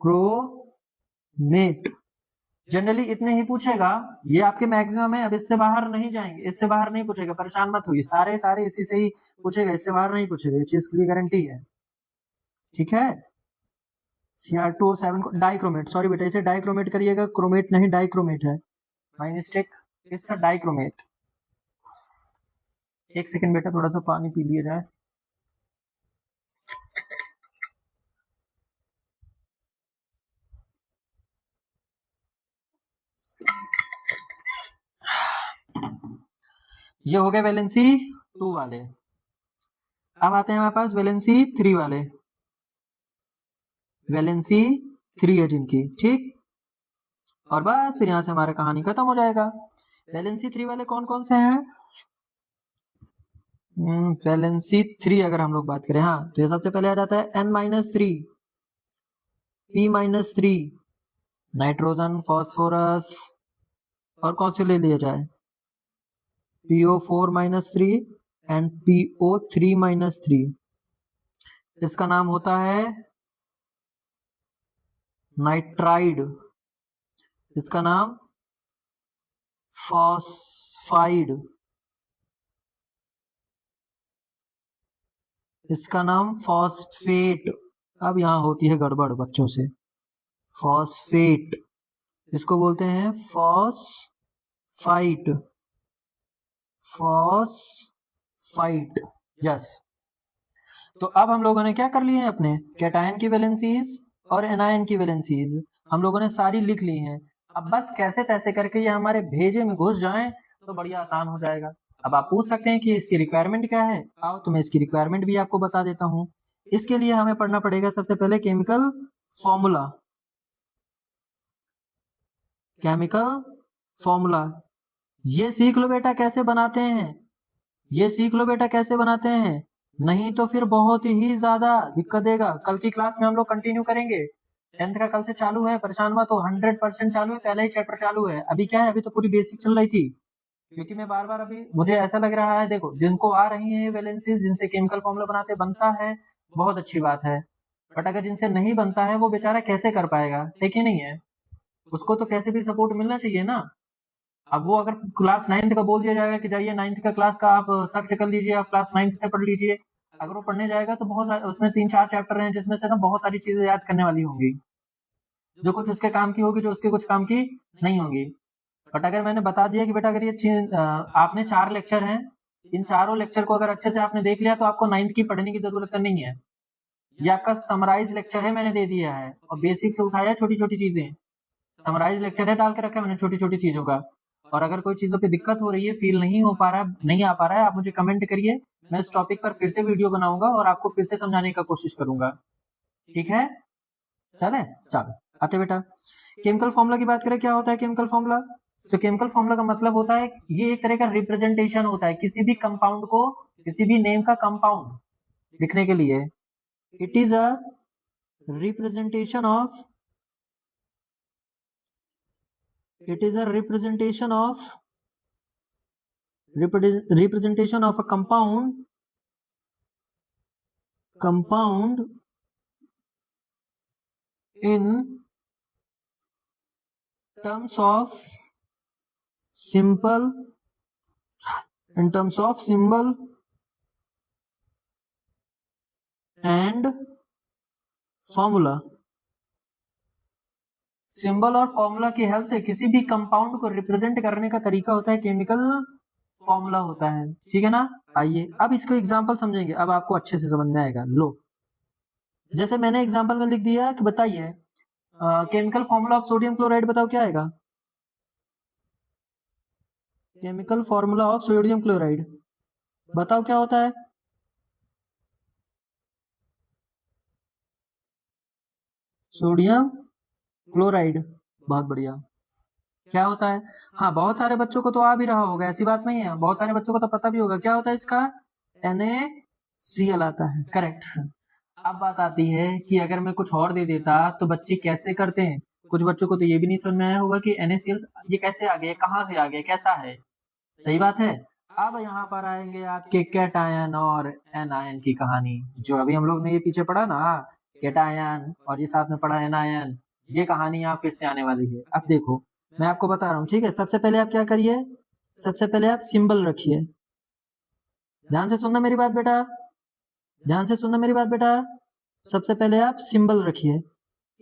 क्रोमेट। जनरली इतने ही पूछेगा, ये आपके मैक्सिमम है, अब इससे बाहर नहीं जाएंगे, इससे बाहर नहीं पूछेगा, परेशान मत होइए, सारे सारे इसी से ही पूछेगा, इससे बाहर नहीं पूछेगा, ये चीज की गारंटी है। ठीक है। Cr2O7 डाइक्रोमेट, सॉरी बेटा इसे डाइक्रोमेट करिएगा, क्रोमेट नहीं डाइक्रोमेट है, my mistake, it's a dichromate. एक सेकंड बेटा, थोड़ा सा पानी पी लिया जाए। ये हो गए वैलेंसी 2 वाले। अब आते हैं हमारे पास वैलेंसी 3 वाले, वैलेंसी 3 है जिनकी, ठीक। और बस फिर यहाँ से हमारा कहानी खत्म हो जाएगा। वैलेंसी 3 वाले कौन कौन से हैं? वैलेंसी 3 अगर हम लोग बात करें, हाँ, तो ये सबसे पहले आ जाता है N-3, P-3, नाइट्रोजन, फास्फोरस, और कौन से ले लिया जाए, PO4-3 एंड PO3-3। इसका नाम होता है नाइट्राइड, इसका नाम फॉस्फाइड, इसका नाम फॉस्फेट। अब यहां होती है गड़बड़ बच्चों से, फॉस्फेट, इसको बोलते हैं फॉस्फाइट, फॉस्फाइट, यस। तो अब हम लोगों ने क्या कर लिए हैं, अपने कैटायन की वैलेंसीज और एनायन की वैलेंसीज हम लोगों ने सारी लिख ली हैं। अब बस कैसे तैसे करके ये हमारे भेजे में घुस जाएं तो बढ़िया आसान हो जाएगा। अब आप पूछ सकते हैं कि इसकी रिक्वायरमेंट क्या है, आओ तो मैं इसकी रिक्वायरमेंट भी आपको बता देता हूँ। इसके लिए हमें पढ़ना पड़ेगा सबसे पहले केमिकल फॉर्मूला, केमिकल फॉर्मूला। ये सीख लो बेटा कैसे बनाते हैं, ये सीख लो बेटा कैसे बनाते हैं, नहीं तो फिर बहुत ही ज्यादा दिक्कत देगा। कल की क्लास में हम लोग कंटिन्यू करेंगे, 10th का कल से चालू है, परेशान मत हो, 100% चालू है, पहला ही चैप्टर चालू है। अभी क्या है, अभी तो पूरी बेसिक चल रही थी, क्योंकि मैं बार बार अभी मुझे ऐसा लग रहा है, देखो जिनको आ रही है वैलेंसीज, जिनसे केमिकल फॉर्मूला बनाते बनता है, बहुत अच्छी बात है, बट अगर जिनसे नहीं बनता है वो बेचारा कैसे कर पाएगा, है कि नहीं है, उसको तो कैसे भी सपोर्ट मिलना चाहिए ना। अब वो अगर क्लास 9th का बोल दिया जाएगा कि जाइए 9th का क्लास का आप सर्च कर लीजिए, आप क्लास 9th से पढ़ लीजिए, अगर वो पढ़ने जाएगा तो बहुत उसमें 3-4 चैप्टर हैं जिसमें से ना बहुत सारी चीजें याद करने वाली होंगी, जो कुछ उसके काम की होगी, जो उसके कुछ काम की नहीं होंगी। बट अगर मैंने बता दिया कि बेटा अगर ये आपने 4 लेक्चर हैं, इन चारों लेक्चर को अगर अच्छे से आपने देख लिया तो आपको 9th की पढ़ने की जरूरत नहीं है। ये आपका समराइज लेक्चर है, मैंने दे दिया है, और बेसिक से उठाया छोटी छोटी चीजें, समराइज लेक्चर है डाल के रखा है मैंने छोटी छोटी चीजों का। और अगर कोई चीजों पे दिक्कत हो रही है, फील नहीं हो पा रहा, नहीं आ पा रहा है, आप मुझे कमेंट करिए, मैं इस टॉपिक पर फिर से वीडियो बनाऊंगा और आपको फिर से समझाने का कोशिश करूंगा। ठीक है, चले चलो आते बेटा। केमिकल फॉर्मूला की बात करें, क्या होता है केमिकल फॉर्मूला? तो केमिकल फॉर्मूला का मतलब होता है, ये एक तरह का रिप्रेजेंटेशन होता है किसी भी कंपाउंड को, किसी भी नेम का कंपाउंड लिखने के लिए। It is a representation of, it is a representation of a compound in terms of symbol, in terms of symbol and formula। Symbol और फॉर्मूला की हेल्प से किसी भी कंपाउंड को रिप्रेजेंट करने का तरीका होता है केमिकल फॉर्मूला होता है, ठीक है ना। आइए अब इसको एग्जांपल समझेंगे, अब आपको अच्छे से समझ में आएगा। लो जैसे मैंने एग्जांपल में लिख दिया कि बताइए chemical formula of sodium chloride, बताओ क्या आएगा, chemical formula of sodium chloride बताओ क्या होता है। सोडियम क्लोराइड, बहुत बढ़िया, क्या होता है। हाँ बहुत सारे बच्चों को तो आ भी रहा होगा, ऐसी बात नहीं है, बहुत सारे बच्चों को तो पता भी होगा क्या होता है इसका, NaCl आता है, करेक्ट। अब बात आती है कि अगर मैं कुछ और दे देता तो बच्चे कैसे करते हैं, कुछ बच्चों को तो ये भी नहीं समझ में आया होगा कि NaCl ये कैसे आ गया, कहाँ से आ गया, कैसा है, सही बात है। अब यहाँ पर आएंगे आपके कैटायन और एनायन की कहानी, जो अभी हम लोग ने ये पीछे पढ़ा ना, कैटायन और ये साथ में पढ़ा एनायन, ये कहानी यहाँ फिर से आने वाली है। अब देखो मैं आपको बता रहा हूँ, ठीक है। सबसे पहले आप क्या करिए, सबसे पहले आप सिंबल रखिए। ध्यान से सुनना मेरी बात बेटा, ध्यान से सुनना मेरी बात बेटा। सबसे पहले आप सिंबल रखिए।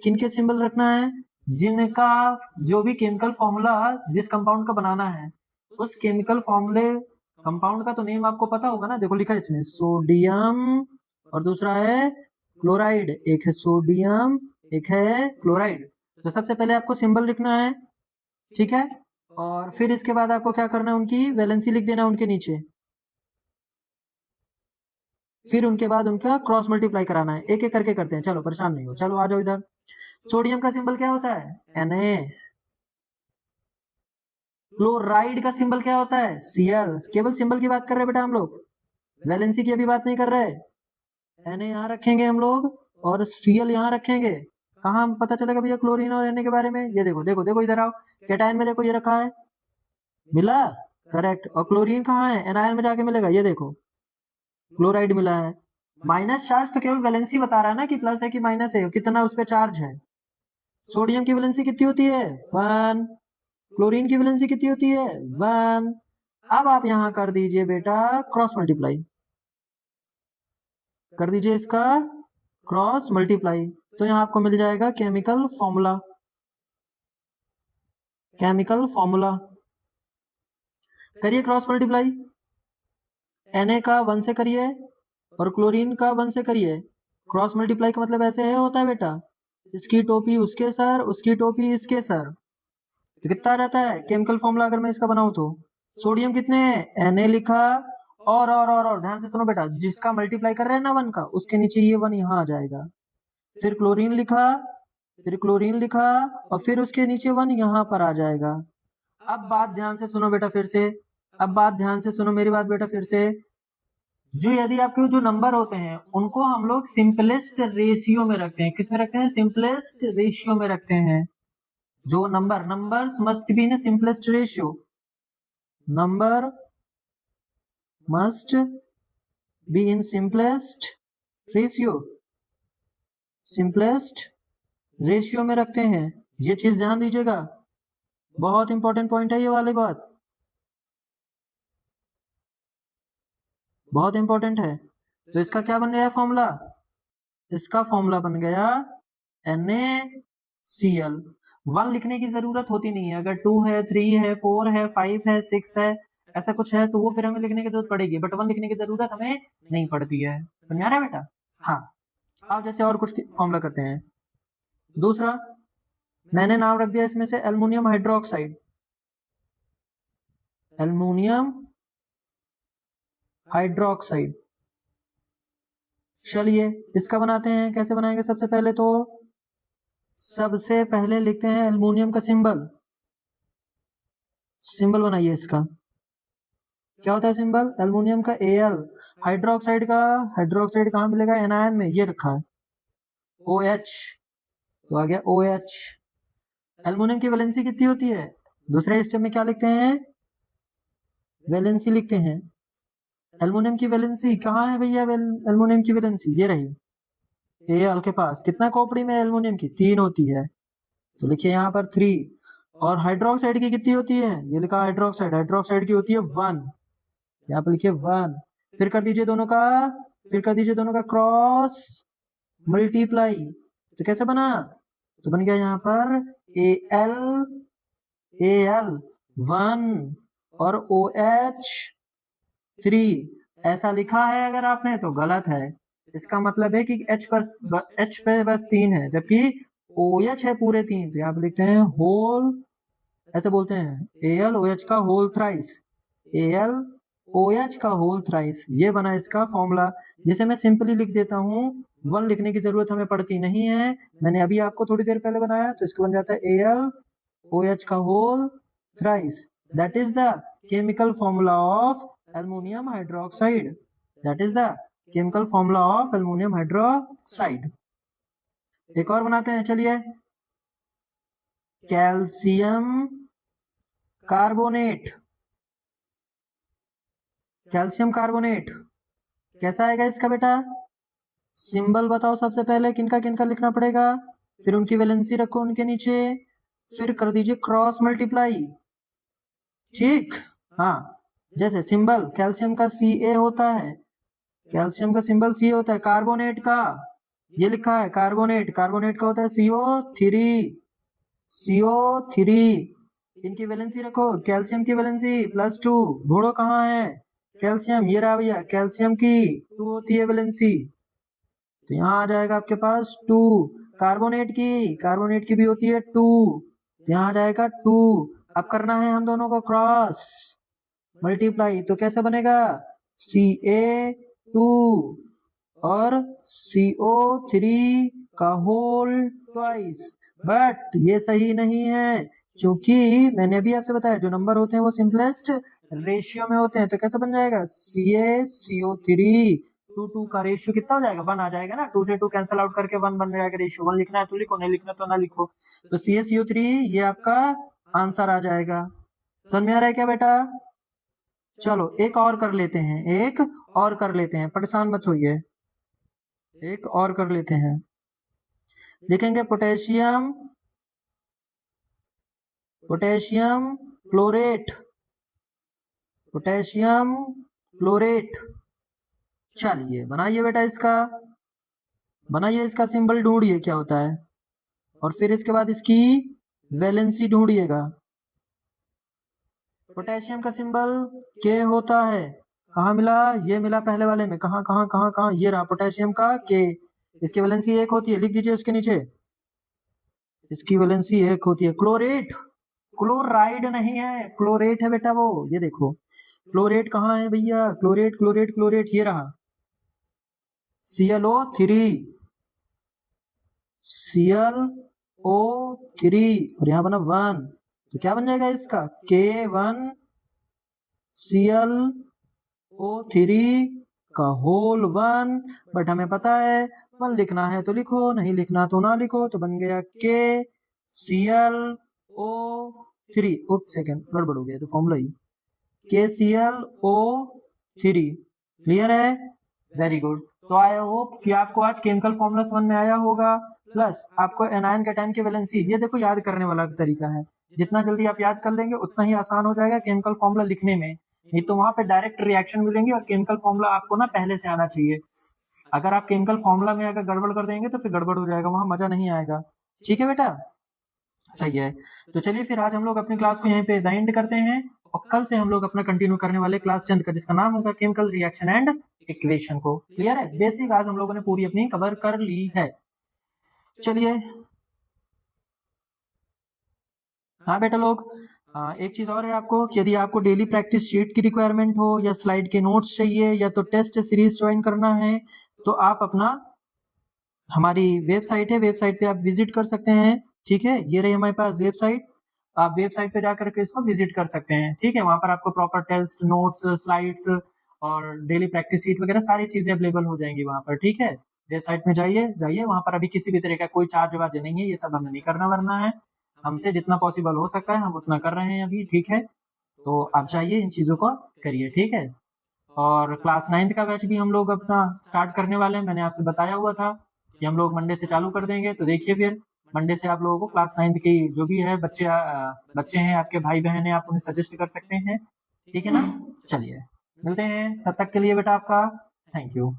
किनके सिंबल रखना है? जिनका जो भी केमिकल फॉर्मूला जिस कंपाउंड का बनाना है, उस केमिकल फॉर्मूले कंपाउंड का तो नेम आपको पता होगा ना। देखो लिखा है इसमें सोडियम और दूसरा है क्लोराइड। एक है सोडियम, एक है क्लोराइड। तो सबसे पहले आपको सिंबल लिखना है, ठीक है। और फिर इसके बाद आपको क्या करना है, उनकी वैलेंसी लिख देना उनके नीचे। फिर उनके बाद उनका क्रॉस मल्टीप्लाई कराना है। एक एक करके करते हैं, चलो परेशान नहीं हो। चलो आ जाओ इधर। सोडियम का सिंबल क्या होता है? Na। क्लोराइड का सिंबल क्या होता है? Cl। केवल सिंबल की बात कर रहे हैं बेटा हम लोग, वैलेंसी की अभी बात नहीं कर रहे। Na यहाँ रखेंगे हम लोग और Cl यहाँ रखेंगे। कहाँ पता चलेगा भैया क्लोरीन और Na के बारे में? ये देखो देखो देखो, इधर आओ। कैटायन में देखो ये रखा है, मिला, करेक्ट। और क्लोरीन कहाँ है? एनायन में जाके मिलेगा, ये देखो क्लोराइड मिला है। माइनस चार्ज तो केवल वैलेंसी बता रहा है ना कि प्लस है कि माइनस है, कितना उस पर चार्ज है। सोडियम की वैलेंसी कितनी होती है? 1। क्लोरीन की वैलेंसी कितनी होती है? 1। अब आप यहां कर दीजिए बेटा क्रॉस मल्टीप्लाई, कर दीजिए इसका क्रॉस मल्टीप्लाई। तो यहां आपको मिल जाएगा केमिकल फॉर्मूला, केमिकल फॉर्मूला। करिए क्रॉस मल्टीप्लाई। Na का 1 से करिए और क्लोरीन का 1 से करिए। क्रॉस मल्टीप्लाई का मतलब ऐसे है होता है बेटा, इसकी टोपी उसके सर, उसकी टोपी इसके सर। तो कितना रहता है केमिकल फॉर्मूला अगर मैं इसका बनाऊं तो? सोडियम कितने है? Na लिखा। और ध्यान से सुनो बेटा, जिसका मल्टीप्लाई कर रहे हैं ना 1 का, उसके नीचे ये 1 यहाँ आ जाएगा। फिर क्लोरीन लिखा, फिर क्लोरीन लिखा और फिर उसके नीचे 1 यहाँ पर आ जाएगा। अब बात ध्यान से सुनो बेटा फिर से, अब बात ध्यान से सुनो मेरी बात बेटा फिर से। जो यदि आपके जो नंबर होते हैं उनको हम लोग सिंपलेस्ट रेशियो में रखते हैं। किस में रखते हैं? सिंपलेस्ट रेशियो में रखते हैं। जो numbers must be in simplest ratio, number must be in simplest ratio, simplest ratio में रखते हैं। ये चीज ध्यान दीजिएगा, बहुत इंपॉर्टेंट पॉइंट है ये वाली बात, बहुत इंपॉर्टेंट है। तो इसका क्या बन गया फॉर्मूला? इसका फॉर्मूला बन गया NaCl। 1 लिखने की जरूरत होती नहीं है। अगर 2 है, 3 है, 4 है, 5 है, 6 है, ऐसा कुछ है तो वो फिर हमें लिखने की जरूरत पड़ेगी, बट 1 लिखने की जरूरत हमें नहीं पड़ती है। समझ आ रहा है बेटा? हाँ। अब जैसे और कुछ फॉर्मूला करते हैं। दूसरा मैंने नाम रख दिया इसमें से एल्युमिनियम हाइड्रोक्साइड, एल्युमिनियम हाइड्रोक्साइड। चलिए इसका बनाते हैं। कैसे बनाएंगे? सबसे पहले तो सबसे पहले लिखते हैं एल्युमिनियम का सिंबल, सिंबल बनाइए इसका। क्या होता है सिंबल? एल्युमिनियम का Al। हाइड्रोक्साइड का, हाइड्रोक्साइड कहाँ मिलेगा? एनायन में, ये रखा है OH, तो आ गया OH। एल्युमिनियम की वैलेंसी कितनी होती है? दूसरे स्टेप में क्या लिखते हैं? वैलेंसी लिखते हैं। एल्युमिनियम की वैलेंसी कहाँ है भैया? एल्युमिनियम की वैलेंसी ये रही, Al के पास कितना खोपड़ी में एल्युमिनियम की? 3 होती है, तो लिखिए यहाँ पर 3। और हाइड्रोक्साइड की कितनी होती है? ये लिखा हाइड्रोक्साइड, हाइड्रोक्साइड की होती है 1, यहाँ पर लिखिए 1। फिर कर दीजिए दोनों का, फिर कर दीजिए दोनों का क्रॉस मल्टीप्लाई। तो कैसे बना? तो बन गया यहाँ पर Al, Al 1 और OH 3। ऐसा लिखा है अगर आपने तो गलत है। इसका मतलब है कि H पे बस 3 है, जबकि OH है पूरे 3। तो यहाँ पे लिखते हैं होल, ऐसे बोलते हैं AlOH का होल थ्राइस, AlOH का होल थ्राइस। ये बना इसका फॉर्मूला, जिसे मैं सिंपली लिख देता हूँ। 1 लिखने की जरूरत हमें पड़ती नहीं है। मैंने अभी आपको थोड़ी देर पहले बनाया, तो इसको बन जाता है AlOH का whole thrice. That is the chemical formula of aluminium hydroxide, that is the chemical formula of aluminium hydroxide. एक और बनाते हैं, चलिए। कैल्शियम कार्बोनेट, कैल्शियम कार्बोनेट कैसा आएगा इसका बेटा? सिंबल बताओ सबसे पहले, किनका किनका लिखना पड़ेगा, फिर उनकी वैलेंसी रखो उनके नीचे। फिर कर दीजिए क्रॉस मल्टीप्लाई, ठीक। हाँ, जैसे सिंबल कैल्शियम का Ca होता है, कैल्शियम का सिंबल C होता है, कार्बोनेट का ये लिखा है कार्बोनेट, कार्बोनेट का होता है CO3, CO3। इनकी वैलेंसी रखो, कैल्शियम की वैलेंसी +2, ढूंढो कहाँ है कैल्शियम, ये रहा भैया कैल्शियम की 2 होती है वैलेंसी, तो यहाँ आ जाएगा आपके पास 2। कार्बोनेट की भी होती है 2, तो यहाँ आ जाएगा 2। अब करना है हम दोनों को क्रॉस मल्टीप्लाई, तो कैसे बनेगा Ca2 और CO3 का होल ट्वाइस, बट ये सही नहीं है, क्योंकि मैंने भी आपसे बताया जो नंबर होते हैं वो सिंपलेस्ट रेशियो में होते हैं, तो कैसे बन जाएगा CaCO3 2 का रेशियो कितना हो जाएगा 1 आ जाएगा ना, 2 से 2 कैंसिल आउट करके 1 बन जाएगा रेशियो, 1 लिखना है तो लिखो, नहीं लिखना तो ना लिखो, तो CaCO3 ये आपका आंसर आ जाएगा। समझ में आ रहा है क्या बेटा? चलो एक और कर लेते हैं, एक और कर लेते हैं, परेशान मत होइए, एक और कर लेते हैं। देखेंगे potassium, potassium chlorate, potassium chlorate, चलिए बनाइए बेटा इसका, बनाइए इसका सिंबल, ढूंढिए क्या होता है, और फिर इसके बाद इसकी वैलेंसी ढूंढिएगा। पोटेशियम का सिंबल के होता है, कहाँ मिला, ये मिला पहले वाले में, कहाँ कहाँ कहाँ कहाँ, ये रहा पोटेशियम का के, इसकी वैलेंसी 1 होती है, लिख दीजिए उसके नीचे, इसकी वैलेंसी 1 होती है। क्लोरेट, क्लोराइड नहीं है, क्लोरेट है बेटा वो, ये देखो क्लोरेट कहाँ है भैया, क्लोरेट क्लोरेट क्लोरेट, ये रहा ClO3, ClO3 और यहाँ बना 1, तो क्या बन जाएगा इसका K1Cl O3 का होल 1, बट हमें पता है 1 लिखना है तो लिखो, नहीं लिखना तो ना लिखो, तो बन गया KClO3, सेकंड गड़बड़ हो गया तो फॉर्मूला ही KClO3, क्लियर है, वेरी गुड। तो आई होप कि आपको आज केमिकल फॉर्मूला समझ में आया होगा, प्लस आपको एनायन कैटायन की वैलेंसी, ये देखो याद करने वाला तरीका है, जितना जल्दी आप याद कर लेंगे उतना ही आसान हो जाएगा केमिकल फॉर्मूला लिखने में, नहीं तो वहां पे डायरेक्ट रिएक्शन मिलेंगे और केमिकल फॉर्मूला आपको ना पहले से आना चाहिए, अगर आप केमिकल फॉर्मूला में अगर गड़बड़ कर देंगे तो फिर गड़बड़ हो जाएगा, वहां मजा नहीं आएगा, ठीक है बेटा, सही है। तो चलिए फिर आज हम लोग अपनी क्लास को यहीं पे एंड करते हैं, और कल से हम लोग अपना कंटिन्यू करने वाले क्लास 10 का, जिसका नाम होगा केमिकल रिएक्शन एंड इक्वेशन को, क्लियर है, बेसिक आज हम लोगों ने पूरी अपनी कवर कर ली है। चलिए हाँ बेटा लोग, एक चीज और है आपको कि यदि आपको डेली प्रैक्टिस शीट की रिक्वायरमेंट हो, या स्लाइड के नोट्स चाहिए, या तो टेस्ट सीरीज ज्वाइन करना है, तो आप अपना हमारी वेबसाइट है, वेबसाइट पे आप विजिट कर सकते हैं, ठीक है, ये रही हमारे पास वेबसाइट, आप वेबसाइट पे जाकर के इसको विजिट कर सकते हैं, ठीक है, वहां पर आपको प्रॉपर टेस्ट नोट्स स्लाइड्स और डेली प्रैक्टिस शीट वगैरह सारी चीजें अवेलेबल हो जाएंगी वहां पर, ठीक है, वेबसाइट में जाइए वहां पर, अभी किसी भी तरह का कोई चार्ज वार्ज नहीं है, ये सब हमें नहीं करना वरना है, हमसे जितना पॉसिबल हो सकता है हम उतना कर रहे हैं अभी, ठीक है, तो आप जाइए इन चीजों को करिए, ठीक है। और क्लास 9th का बैच भी हम लोग अपना स्टार्ट करने वाले हैं, मैंने आपसे बताया हुआ था कि हम लोग मंडे से चालू कर देंगे, तो देखिए फिर मंडे से आप लोगों को क्लास 9th की जो भी है बच्चे हैं आपके भाई बहन है, आप उन्हें सजेस्ट कर सकते हैं, ठीक है ना, चलिए मिलते हैं, तब तक के लिए बेटा आपका थैंक यू।